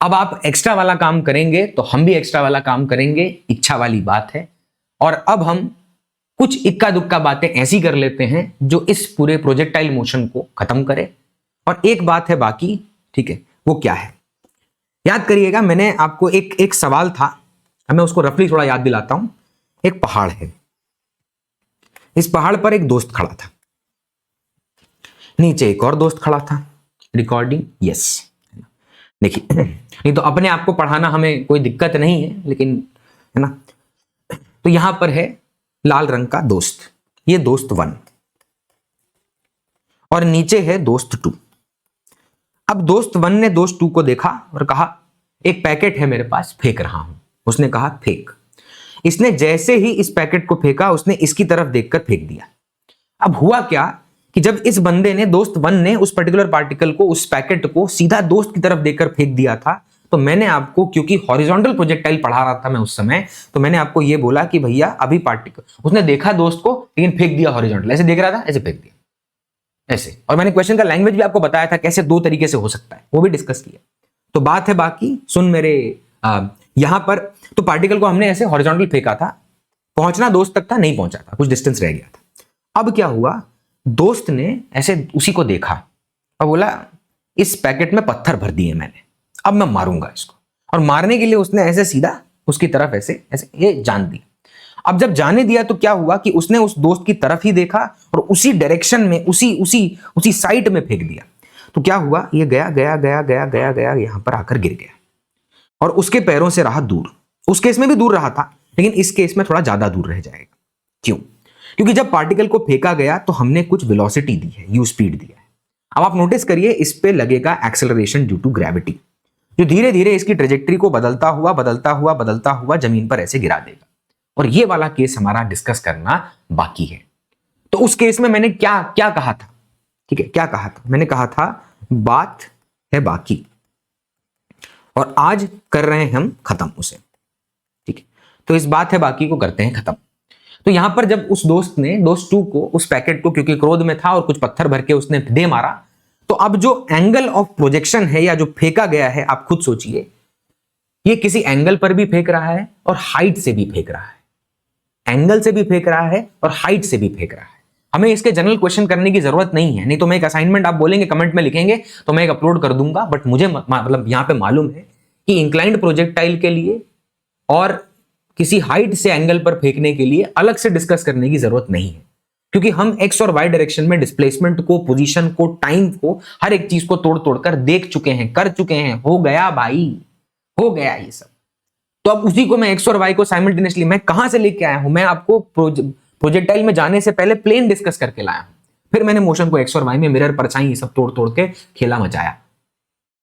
अब आप एक्स्ट्रा वाला काम करेंगे तो हम भी एक्स्ट्रा वाला काम करेंगे, इच्छा वाली बात है। और अब हम कुछ इक्का दुक्का बातें ऐसी कर लेते हैं जो इस पूरे प्रोजेक्टाइल मोशन को खत्म करे। और एक बात है बाकी, ठीक है, वो क्या है याद करिएगा, मैंने आपको एक सवाल था, अब मैं उसको रफली थोड़ा याद दिलाता हूं। एक पहाड़ है, इस पहाड़ पर एक दोस्त खड़ा था, नीचे एक और दोस्त खड़ा था। रिकॉर्डिंग यस, देखिए नहीं तो अपने आप को पढ़ाना हमें कोई दिक्कत नहीं है, लेकिन है ना, तो यहां पर है लाल रंग का दोस्त, ये दोस्त 1, और नीचे है दोस्त 2। अब दोस्त 1 ने दोस्त 2 को देखा और कहा एक पैकेट है मेरे पास, फेंक रहा हूं। उसने कहा फेंक। इसने जैसे ही इस पैकेट को फेंका, उसने इसकी तरफ देखकर फेंक दिया। अब हुआ क्या कि जब इस बंदे ने, दोस्त 1 ने, उस पर्टिकुलर पार्टिकल को, उस पैकेट को सीधा दोस्त की तरफ देखकर फेंक दिया था, तो मैंने आपको, क्योंकि हॉरिजॉन्टल प्रोजेक्टाइल पढ़ा रहा था मैं उस समय, तो मैंने आपको यह बोला कि भैया अभी पार्टिकल, उसने देखा दोस्त को लेकिन फेंक दिया हॉरिजॉन्टल, ऐसे देख रहा था, ऐसे फेंक दिया ऐसे। और मैंने क्वेश्चन का लैंग्वेज भी आपको बताया था कैसे 2 तरीके से हो सकता है, वो भी डिस्कस किया। तो बात है बाकी, सुन मेरे यहां पर, तो पार्टिकल को हमने ऐसे हॉरिजॉन्टल फेंका था, पहुंचना दोस्त तक था, नहीं पहुंचा था, कुछ डिस्टेंस रह गया था। अब क्या हुआ, दोस्त ने ऐसे उसी को देखा और बोला इस पैकेट में पत्थर भर दिए मैंने, अब मैं मारूंगा इसको। और मारने के लिए उसने ऐसे सीधा उसकी तरफ ऐसे ऐसे ये जान दिया। अब जब जाने दिया तो क्या हुआ कि उसने उस दोस्त की तरफ ही देखा और उसी डायरेक्शन में, उसी साइड में फेंक दिया। तो क्या हुआ, ये गया गया गया गया गया गया, यहां पर आकर गिर गया और उसके पैरों से रहा दूर। उस केस में भी दूर रहा था, लेकिन इस केस में थोड़ा ज्यादा दूर रह जाएगा। क्यों? क्योंकि जब पार्टिकल को फेंका गया तो हमने कुछ वेलोसिटी दी है, यू स्पीड दिया है। अब आप नोटिस करिए, इस पे लगेगा एक्सेलरेशन ड्यू टू ग्रेविटी, जो धीरे धीरे इसकी ट्रेजेक्टरी को बदलता हुआ जमीन पर ऐसे गिरा देगा। और ये वाला केस हमारा डिस्कस करना बाकी है। तो उस केस में मैंने क्या क्या कहा था, ठीक है, क्या कहा था? मैंने कहा था बात है बाकी, और आज कर रहे हैं हम खत्म उसे, ठीक है। तो इस बात है बाकी को करते हैं खत्म। तो यहां पर जब उस दोस्त ने, दोस्त 2 को, उस पैकेट को, क्योंकि क्रोध में था और कुछ पत्थर भर के उसने दे मारा, तो अब जो एंगल ऑफ प्रोजेक्शन है या जो फेंका गया है, आप खुद सोचिए, ये किसी एंगल पर भी फेंक रहा है और हाइट से भी फेंक रहा है, एंगल से भी फेंक रहा है और हाइट से भी फेंक रहा है। हमें इसके जनरल क्वेश्चन करने की जरूरत नहीं है, नहीं तो मैं एक असाइनमेंट, आप बोलेंगे कमेंट में लिखेंगे तो मैं एक अपलोड कर दूंगा। बट मुझे मतलब यहां पे मालूम है कि इंक्लाइंड प्रोजेक्टाइल के लिए और किसी हाइट से एंगल पर फेंकने के लिए अलग से डिस्कस करने की जरूरत नहीं है, क्योंकि हम एक्स और वाई डायरेक्शन में डिस्प्लेसमेंट को, पोजीशन को, टाइम को, हर एक चीज को तोड़ तोड़कर देख चुके हैं, कर चुके हैं, हो गया भाई, हो गया ये सब। तो अब उसी को मैं एक्स और वाई को साइमल्टेनियसली मैं कहां से लेके आया हूं, मैं आपको प्रोजेक्टाइल में जाने से पहले प्लेन डिस्कस करके लाया हूं, फिर मैंने मोशन को एक्स और वाई में, मिरर, परछाई, ये सब तोड़ तोड़ के खेला मचाया।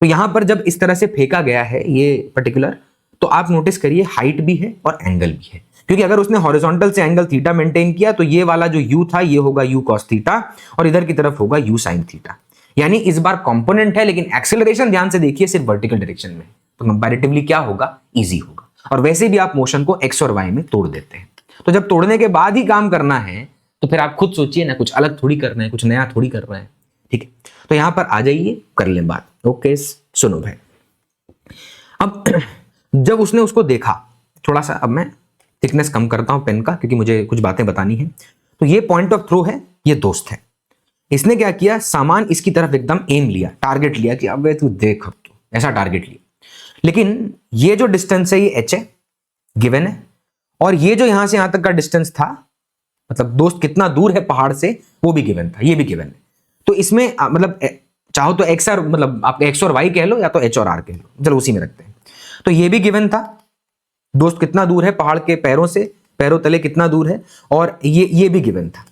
तो यहां पर जब इस तरह से फेंका गया है ये पर्टिकुलर, तो आप नोटिस करिए हाइट भी है और एंगल भी है, क्योंकि अगर उसने हॉरिजॉन्टल से एंगल थीटा मेंटेन किया तो ये वाला जो यू था ये होगा यू कॉस थीटा और इधर की तरफ होगा यू साइन थीटा। यानी इस बार कंपोनेंट है, लेकिन एक्सेलरेशन ध्यान से देखिए सिर्फ वर्टिकल डायरेक्शन में, तो कंपैरेटिवली क्या होगा, इजी होगा। और वैसे भी आप मोशन को एक्स और वाई में तोड़ देते हैं, तो जब तोड़ने के बाद ही काम करना है तो फिर आप खुद सोचिए ना, कुछ अलग थोड़ी करना है, कुछ नया थोड़ी करना है, ठीक है। तो यहां पर आ जाइए, कर लें बात। ओके सुनो भाई, अब जब उसने उसको देखा, थोड़ा सा अब मैं थिकनेस कम करता हूं पेन का, क्योंकि मुझे कुछ बातें बतानी है। तो ये पॉइंट ऑफ थ्रो है, ये दोस्त है। इसने क्या किया, सामान इसकी तरफ एकदम एम लिया, टारगेट लिया कि अब तू देख, अब तो ऐसा टारगेट लिया। लेकिन ये जो डिस्टेंस है ये एच है, गिवन है, और ये जो यहां से यहां तक का डिस्टेंस था, मतलब दोस्त कितना दूर है पहाड़ से, वो भी गिवन था, ये भी गिवन है। तो इसमें मतलब चाहो तो एक्स और, मतलब आप एक्स और वाई कह लो या तो एच और आर कह लो, चलो उसी में रखते हैं। तो ये भी गिवन था, दोस्त कितना दूर है पहाड़ के पैरों से, पैरों तले कितना दूर है, और ये भी गिवन था।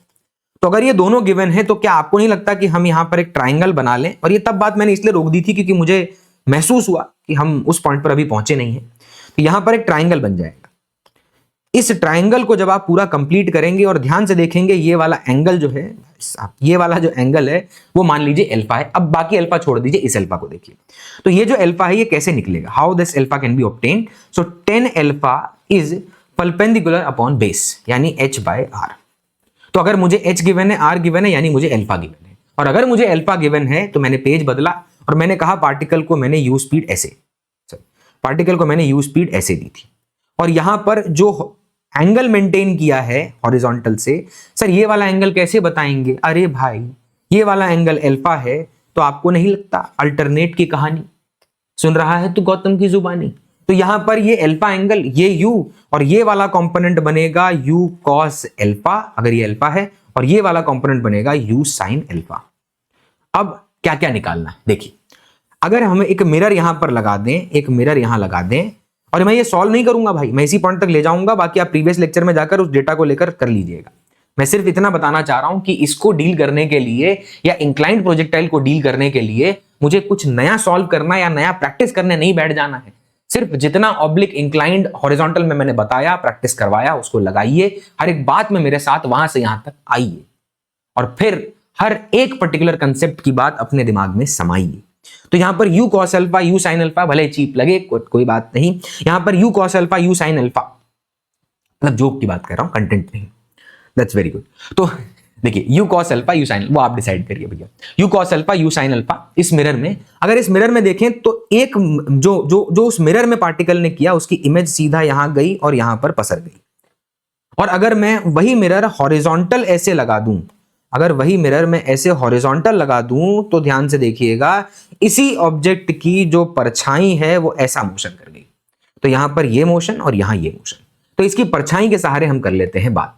तो अगर ये दोनों गिवन है तो क्या आपको नहीं लगता कि हम यहां पर एक ट्राइंगल बना लें? और ये तब बात मैंने इसलिए रोक दी थी क्योंकि मुझे महसूस हुआ कि हम उस पॉइंट पर अभी पहुंचे नहीं है। तो यहां पर एक ट्राइंगल बन जाएगा। इस ट्राइंगल को जब आप पूरा कंप्लीट करेंगे और ध्यान से देखेंगे, ये वाला एंगल जो है, ये वाला जो एंगल है वो मान लीजिए अल्फा है। अब बाकी अल्फा छोड़ दीजिए, इस अल्फा को देखिए। तो ये जो अल्फा है ये कैसे निकलेगा, how this alpha can be obtained? So 10 alpha is perpendicular upon base, यानी h बाय r। तो अगर मुझे h गिवन है, r गिवन है, यानी मुझे अल्फा गिवन है। और अगर मुझे अल्फा गिवन है तो मैंने पेज बदला और मैंने कहा पार्टिकल को मैंने यू स्पीड ऐसे, पार्टिकल को मैंने यू स्पीड ऐसे दी थी, और यहां पर जो एंगल मेंटेन किया है हॉरिजॉन्टल से, सर ये वाला एंगल कैसे बताएंगे? अरे भाई ये वाला एंगल अल्फा है, तो आपको नहीं लगता अल्टरनेट की कहानी सुन रहा है तो गौतम की जुबानी। तो यहां पर ये अल्फा एंगल, ये यू, और ये वाला कंपोनेंट बनेगा यू कॉस अल्फा अगर ये अल्फा है, और ये वाला कंपोनेंट बनेगा यू साइन अल्फा। अब क्या क्या निकालना है देखिए, अगर हम एक मिरर यहां पर लगा दें, एक मिरर यहां लगा दें, और मैं ये सॉल्व नहीं करूंगा भाई, मैं इसी पॉइंट तक ले जाऊंगा, बाकी आप प्रीवियस लेक्चर में जाकर उस डेटा को लेकर कर लीजिएगा। मैं सिर्फ इतना बताना चाह रहा हूं कि इसको डील करने के लिए या इंक्लाइंड प्रोजेक्टाइल को डील करने के लिए मुझे कुछ नया सॉल्व करना या नया प्रैक्टिस करने नहीं बैठ जाना है। सिर्फ जितना ऑब्लिक इंक्लाइंड हॉरिजॉन्टल में मैंने बताया, प्रैक्टिस करवाया, उसको लगाइए, हर एक बात में मेरे साथ वहां से यहां तक आइए और फिर हर एक पर्टिकुलर कंसेप्ट की बात अपने दिमाग में समाइए। तो यहां पर u cos alpha u sin alpha भले चीप लगे कोई बात नहीं, यहां पर u cos alpha u sin alpha, मतलब जोक की बात कर रहा हूं, कंटेंट नहीं। That's very good. तो देखिए u cos alpha u sin, वो आप डिसाइड करिए भैया। u cos alpha u sin alpha इस मिरर में, अगर इस मिरर में देखें तो एक जो उस मिरर में पार्टिकल ने किया उसकी इमेज सीधा यहां गई और यहां पर पसर गई। और अगर मैं वही मिरर हॉरिजॉन्टल ऐसे लगा दूं, अगर वही मिरर में ऐसे हॉरिजॉन्टल लगा दूं तो ध्यान से देखिएगा, इसी ऑब्जेक्ट की जो परछाई है वो ऐसा मोशन कर गई। तो यहां पर ये मोशन और यहां ये मोशन, तो इसकी परछाई के सहारे हम कर लेते हैं बात,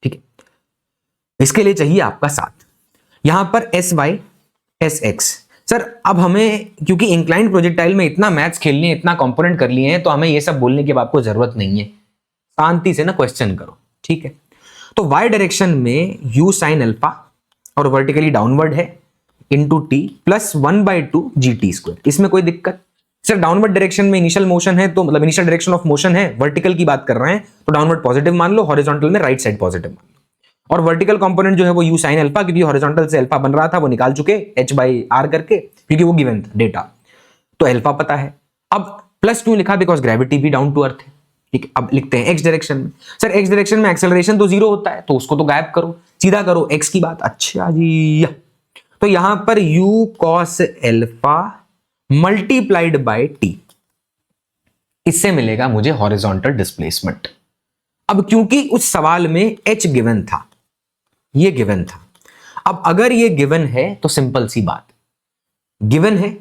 ठीक है। इसके लिए चाहिए आपका साथ। यहां पर s y s x, sir अब हमें क्योंकि इंक्लाइंड प्रोजेक्टाइल में इतना मैथ्स खेल लिए, इतना कंपोनेंट कर लिए हैं, तो हमें ये सब बोलने की अब आपको जरूरत नहीं है। शांति से ना क्वेश्चन करो, ठीक है। तो y डायरेक्शन में u sin अल्फा और वर्टिकली डाउनवर्ड है इंटू टी प्लस 1/2 GT²। इसमें कोई दिक्कत? सर डाउनवर्ड डायरेक्शन में इनिशियल मोशन है, तो मतलब इनिशियल डायरेक्शन ऑफ मोशन है, वर्टिकल की बात कर रहे हैं तो डाउनवर्ड पॉजिटिव मान लो, हॉरिजॉन्टल में राइट साइड पॉजिटिव मान लो। और वर्टिकल कंपोनेंट जो है वो u sin अल्फा, क्योंकि हॉरिजॉन्टल से अल्फा बन रहा था वो निकाल चुके h/r करके, क्योंकि वो गिवन था डेटा, तो अल्फा पता है। अब प्लस क्यों लिखा? बिकॉज ग्रेविटी भी डाउन टू अर्थ है, ठीक है। अब लिखते हैं x डायरेक्शन में, सर x डायरेक्शन में एक्सेलरेशन तो 0 होता है, तो उसको तो गायब करो, सीधा करो x की बात। अच्छा जी, तो यहां पर u cos alpha multiplied by t, इससे मिलेगा मुझे हॉरिजॉन्टल डिस्प्लेसमेंट। अब क्योंकि उस सवाल में h गिवन था, ये गिवन था, अब अगर ये गिवन है तो सिंपल सी बात, गिवन है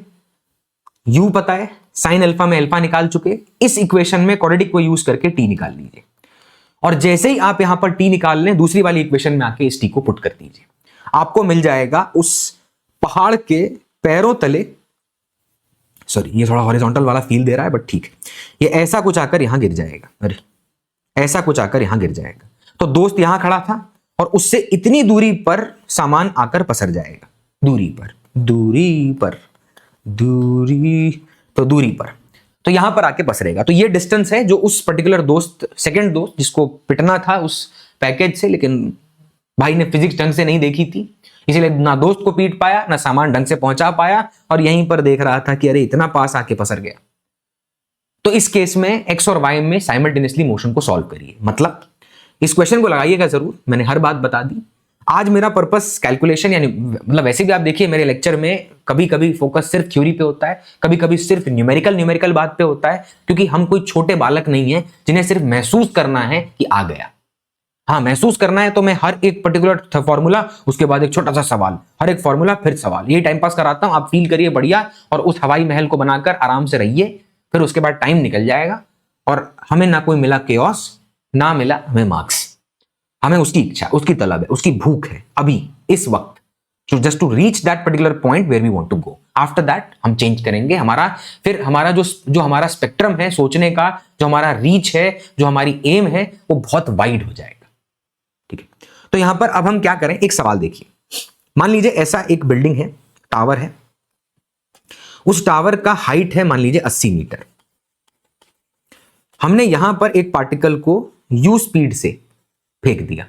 u पता है, साइन अल्फा में अल्फा निकाल चुके, इस इक्वेशन में क्वाड्रेटिक को यूज करके t निकाल लीजिए, और जैसे ही आप यहां पर t निकाल लें दूसरी वाली इक्वेशन में आके इस t को पुट कर दीजिए, आपको मिल जाएगा उस पहाड़ के पैरों तले, सॉरी ये थोड़ा हॉरिजॉन्टल वाला फील दे रहा है बट ठीक है, ये ऐसा कुछ आकर यहां गिर जाएगा, अरे ऐसा कुछ आकर यहां गिर जाएगा। तो दोस्त यहां खड़ा था और उससे इतनी दूरी पर सामान आकर पसर जाएगा, दूरी पर, दूरी पर, दूरी, तो दूरी पर, तो यहां पर आके पसरेगा। तो ये डिस्टेंस है जो उस पर्टिकुलर दोस्त, सेकंड दोस्त जिसको पिटना था उस पैकेज से, लेकिन भाई ने फिजिक्स ढंग से नहीं देखी थी, इसलिए ना दोस्त को पीट पाया ना सामान ढंग से पहुंचा पाया, और यहीं पर देख रहा था कि अरे इतना पास आके पसर गया। तो इस केस में x और y में साइमल्टेनियसली मोशन को सॉल्व करिए, मतलब इस क्वेश्चन को लगाइएगा जरूर, मैंने हर बात बता दी। आज मेरा पर्पस कैलकुलेशन, यानी मतलब वैसे भी आप देखिए मेरे लेक्चर में कभी कभी फोकस सिर्फ थ्योरी पे होता है, कभी कभी सिर्फ न्यूमेरिकल बात पे होता है, क्योंकि हम कोई छोटे बालक नहीं है जिन्हें सिर्फ महसूस करना है कि आ गया। हाँ महसूस करना है तो मैं हर एक पर्टिकुलर फॉर्मूला, उसके बाद एक छोटा सा सवाल, हर एक फॉर्मूला फिर सवाल, ये टाइम पास कराता हूं, आप फील करिए बढ़िया, और उस हवाई महल को बनाकर आराम से रहिए, फिर उसके बाद टाइम निकल जाएगा और हमें ना कोई मिला केओस, ना मिला हमें मार्क्स, हमें उसकी इच्छा, उसकी तलब है, उसकी भूख है अभी इस वक्त, just to reach that particular point where we want to go. After that हम चेंज करेंगे, फिर हमारा जो हमारा स्पेक्ट्रम है सोचने का, जो हमारा रीच है, जो हमारी एम है, वो बहुत वाइड हो जाएगा, ठीक है। तो यहां पर अब हम क्या करें, एक सवाल देखिए, मान लीजिए ऐसा एक बिल्डिंग है, टावर है, उस टावर का हाइट है मान लीजिए 80 मीटर, हमने यहां पर एक पार्टिकल को u स्पीड से फेंक दिया,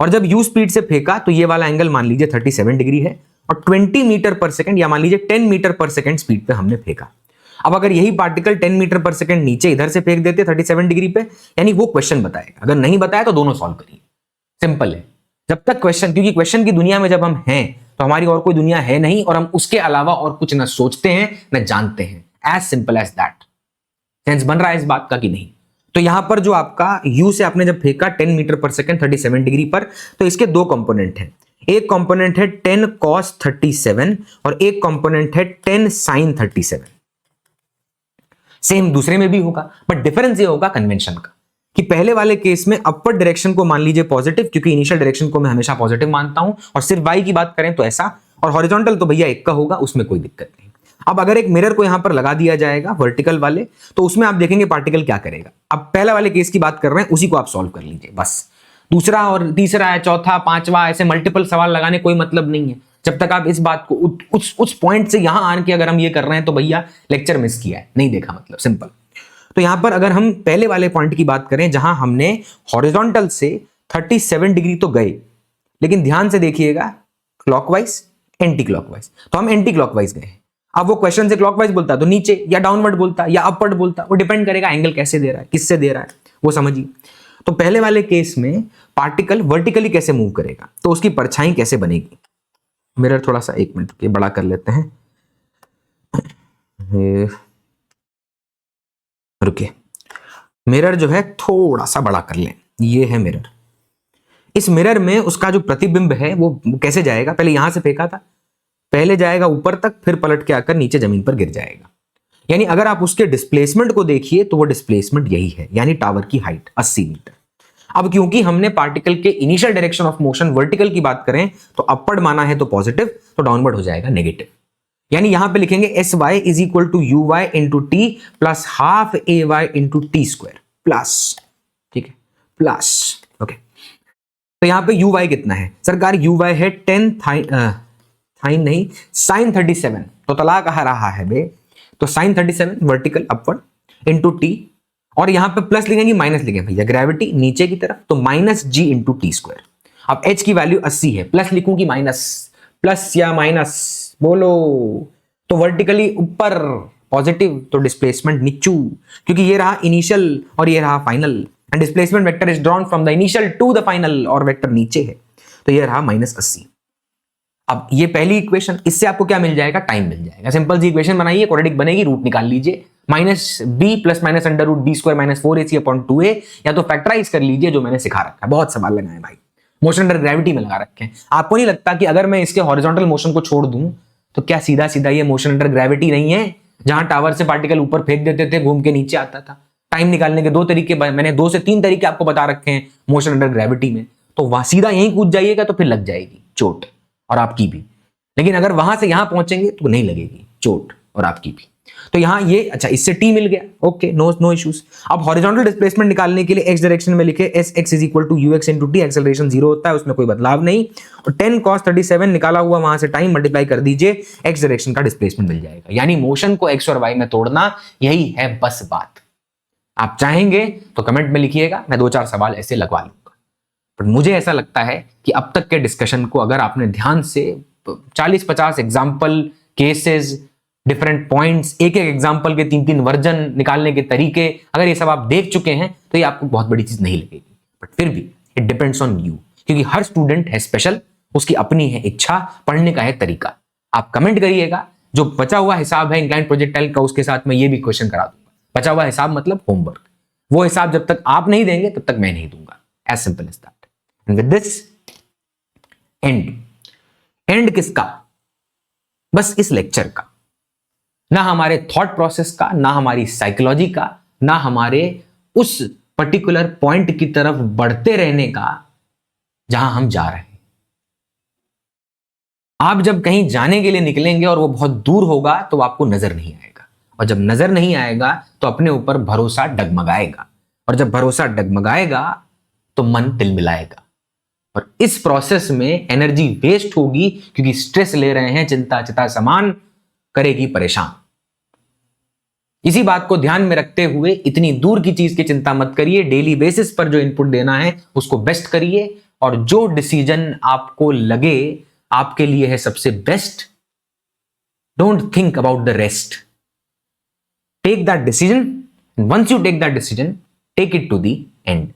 और जब u स्पीड से फेंका तो ये वाला एंगल मान लीजिए 37 डिग्री है, और 20 मीटर पर सेकंड या मान लीजिए 10 मीटर पर सेकंड स्पीड पे हमने फेंका। अब अगर यही पार्टिकल 10 मीटर पर सेकंड नीचे इधर से फेंक देते 37 डिग्री पे, यानी वो क्वेश्चन बताएगा, अगर नहीं बताया तो दोनों सॉल्व करिए, सिंपल है। जब तक क्वेश्चन, क्योंकि क्वेश्चन की दुनिया में जब हम हैं तो हमारी और कोई दुनिया है नहीं, और हम उसके अलावा और कुछ न सोचते हैं न जानते हैं, as simple as that. Sense बन रहा है इस बात का कि नहीं? तो यहां पर जो आपका u से आपने जब फेंका 10 मीटर पर सेकंड 37 डिग्री पर, तो इसके दो कंपोनेंट हैं, एक कंपोनेंट है 10 cos 37 और एक कंपोनेंट है 10 sin 37। सेम दूसरे में भी होगा, बट डिफरेंस ये होगा कन्वेंशन का, कि पहले वाले केस में अपर डायरेक्शन को मान लीजिए पॉजिटिव, क्योंकि इनिशियल डायरेक्शन को मैं हमेशा पॉजिटिव मानता हूं, और सिर्फ y की बात करें तो ऐसा, और हॉरिजॉन्टल तो भैया एक का होगा, उसमें कोई दिक्कत नहीं। अब अगर एक मिरर को यहां पर लगा दिया जाएगा वर्टिकल वाले, तो उसमें आप देखेंगे पार्टिकल क्या करेगा। अब पहला वाले केस की बात कर रहे हैं, उसी को आप सॉल्व कर लीजिए बस। दूसरा और तीसरा है, चौथा, पांचवा, ऐसे मल्टीपल सवाल लगाने कोई मतलब नहीं है जब तक आप इस बात को उस पॉइंट से यहां आन के अगर हम ये कर रहे हैं तो भैया लेक्चर मिस किया है, नहीं देखा, मतलब सिंपल। तो यहां पर अगर हम पहले वाले पॉइंट की बात करें जहां हमने हॉरिजॉन्टल से 37 डिग्री तो गए, लेकिन ध्यान से देखिएगा क्लॉकवाइज एंटी क्लॉकवाइज, तो हम एंटी क्लॉकवाइज गए। अब वो क्वेश्चन से क्लॉकवाइज बोलता तो नीचे या डाउनवर्ड बोलता या अपवर्ड बोलता, वो डिपेंड करेगा एंगल कैसे दे रहा है, किससे दे रहा है, वो समझिए। तो पहले वाले केस में पार्टिकल वर्टिकली कैसे मूव करेगा, तो उसकी परछाई कैसे बनेगी। मिरर थोड़ा सा 1 मिनट बड़ा कर लेते हैं, रुकिए, मिरर जो है थोड़ा सा बड़ा कर लें, ये है मिरर। इस मिरर में उसका जो प्रतिबिंब है वो कैसे जाएगा, पहले यहां से फेंका था, पहले जाएगा ऊपर तक, फिर पलट के आकर नीचे जमीन पर गिर जाएगा। यानी अगर आप उसके डिस्प्लेसमेंट को देखिए तो वो डिस्प्लेसमेंट यही है, यानी टावर की हाइट 80 मीटर। अब क्योंकि हमने पार्टिकल के initial direction of motion vertical की बात करें तो अपवर्ड माना है तो पॉजिटिव, तो डाउनवर्ड हो जाएगा नेगेटिव। यानी यहां पे लिखेंगे s y is equal to u y into t plus half a y into t square plus, ठीक है, प्लस, ओके। तो यहां पे यू वाई कितना है सरकार, यू वाई है 10 साइन नहीं साइन 37, तो तला कहा रहा है बे, तो sine 37 vertical upward into t, और यहां पे प्लस लिखेंगे माइनस लिखेंगे भैया, ग्रेविटी नीचे की तरफ, तो माइनस जी इंटू टी स्क्वायर। अब एच की वैल्यू 80 है, प्लस लिखूंगी माइनस, प्लस या माइनस बोलो, तो वर्टिकली ऊपर पॉजिटिव, तो डिस्प्लेसमेंट नीचू, क्योंकि ये रहा इनिशियल और ये रहा final, and displacement vector is drawn from the initial to the final, और वेक्टर नीचे है, तो ये रहा -80। अब ये पहली इक्वेशन, इससे आपको क्या मिल जाएगा, टाइम मिल जाएगा। सिंपल सी इक्वेशन बनाइए, क्वाड्रेटिक बनेगी, रूट निकाल लीजिए, -b plus minus under root b square minus 4ac upon 2a, या तो फैक्टराइज कर लीजिए, जो मैंने सिखा रखा है, बहुत सवाल लगाए भाई, मोशन अंडर ग्रेविटी में लगा रखे हैं। आपको नहीं लगता कि अगर मैं इसके हॉरिजॉन्टल मोशन को छोड़ दूं तो क्या सीधा सीधा ये मोशन अंडर ग्रेविटी नहीं है, जहां टावर से पार्टिकल ऊपर फेंक देते थे, घूम के नीचे आता था। टाइम निकालने के 2 तरीके, मैंने 2 से 3 तरीके आपको बता रखे हैं मोशन अंडर ग्रेविटी में, तो वहां सीधा यहीं कूद जाइएगा तो फिर लग जाएगी चोट, और आपकी भी। लेकिन अगर वहां से यहां पहुंचेंगे तो नहीं लगेगी चोट, और आपकी भी। तो यहां ये, अच्छा, इससे टी मिल गया, ओके, नो इश्यूज। अब हॉरिजॉन्टल डिस्प्लेसमेंट निकालने के लिए एक्स डायरेक्शन में लिखे s x is equal to u x into t, acceleration 0 होता है, उसमें कोई बदलाव नहीं, और 10 cos 37 निकाला हुआ वहां से टाइम मल्टीप्लाई कर दीजिए, एक्स डायरेक्शन का डिस्प्लेसमेंट मिल जाएगा। यानी मोशन को एक्स और वाई में तोड़ना, यही है बस बात। आप चाहेंगे तो कमेंट में लिखिएगा, मैं 2-4 सवाल ऐसे लगवा लूंगा। पर मुझे ऐसा लगता है कि अब तक के डिस्कशन को अगर आपने ध्यान से 40-50 एग्जाम्पल, केसेस, डिफरेंट पॉइंट्स, एक एग्जाम्पल के 3-3 वर्जन निकालने के तरीके, अगर ये सब आप देख चुके हैं तो ये आपको बहुत बड़ी चीज नहीं लगेगी। बट फिर भी इट डिपेंड्स ऑन यू, क्योंकि हर स्टूडेंट है स्पेशल, उसकी अपनी है इच्छा, पढ़ने का है तरीका। आप कमेंट करिएगा, जो बचा हुआ हिसाब है इंक्लाइंड प्रोजेक्टाइल का, उसके साथ मैं ये भी क्वेश्चन करा दूंगा। बचा हुआ हिसाब मतलब होमवर्क, वो हिसाब जब तक आप नहीं देंगे तब तक मैं नहीं दूंगा, as simple as that. And with this end किसका, बस इस लेक्चर का, ना हमारे थॉट प्रोसेस का, ना हमारी साइकोलॉजी का, ना हमारे उस पर्टिकुलर पॉइंट की तरफ बढ़ते रहने का जहां हम जा रहे हैं। आप जब कहीं जाने के लिए निकलेंगे और वो बहुत दूर होगा तो आपको नजर नहीं आएगा, और जब नजर नहीं आएगा तो अपने ऊपर भरोसा डगमगाएगा, और जब भरोसा डगमगाएगा तो मन तिलमिलाएगा, और इस प्रोसेस में एनर्जी वेस्ट होगी, क्योंकि स्ट्रेस ले रहे हैं, चिंता चिता समान करेगी परेशान। इसी बात को ध्यान में रखते हुए इतनी दूर की चीज की चिंता मत करिए, डेली बेसिस पर जो इनपुट देना है उसको बेस्ट करिए, और जो डिसीजन आपको लगे आपके लिए है सबसे best, don't think about the rest, take that decision, once you take that decision, take it to the and.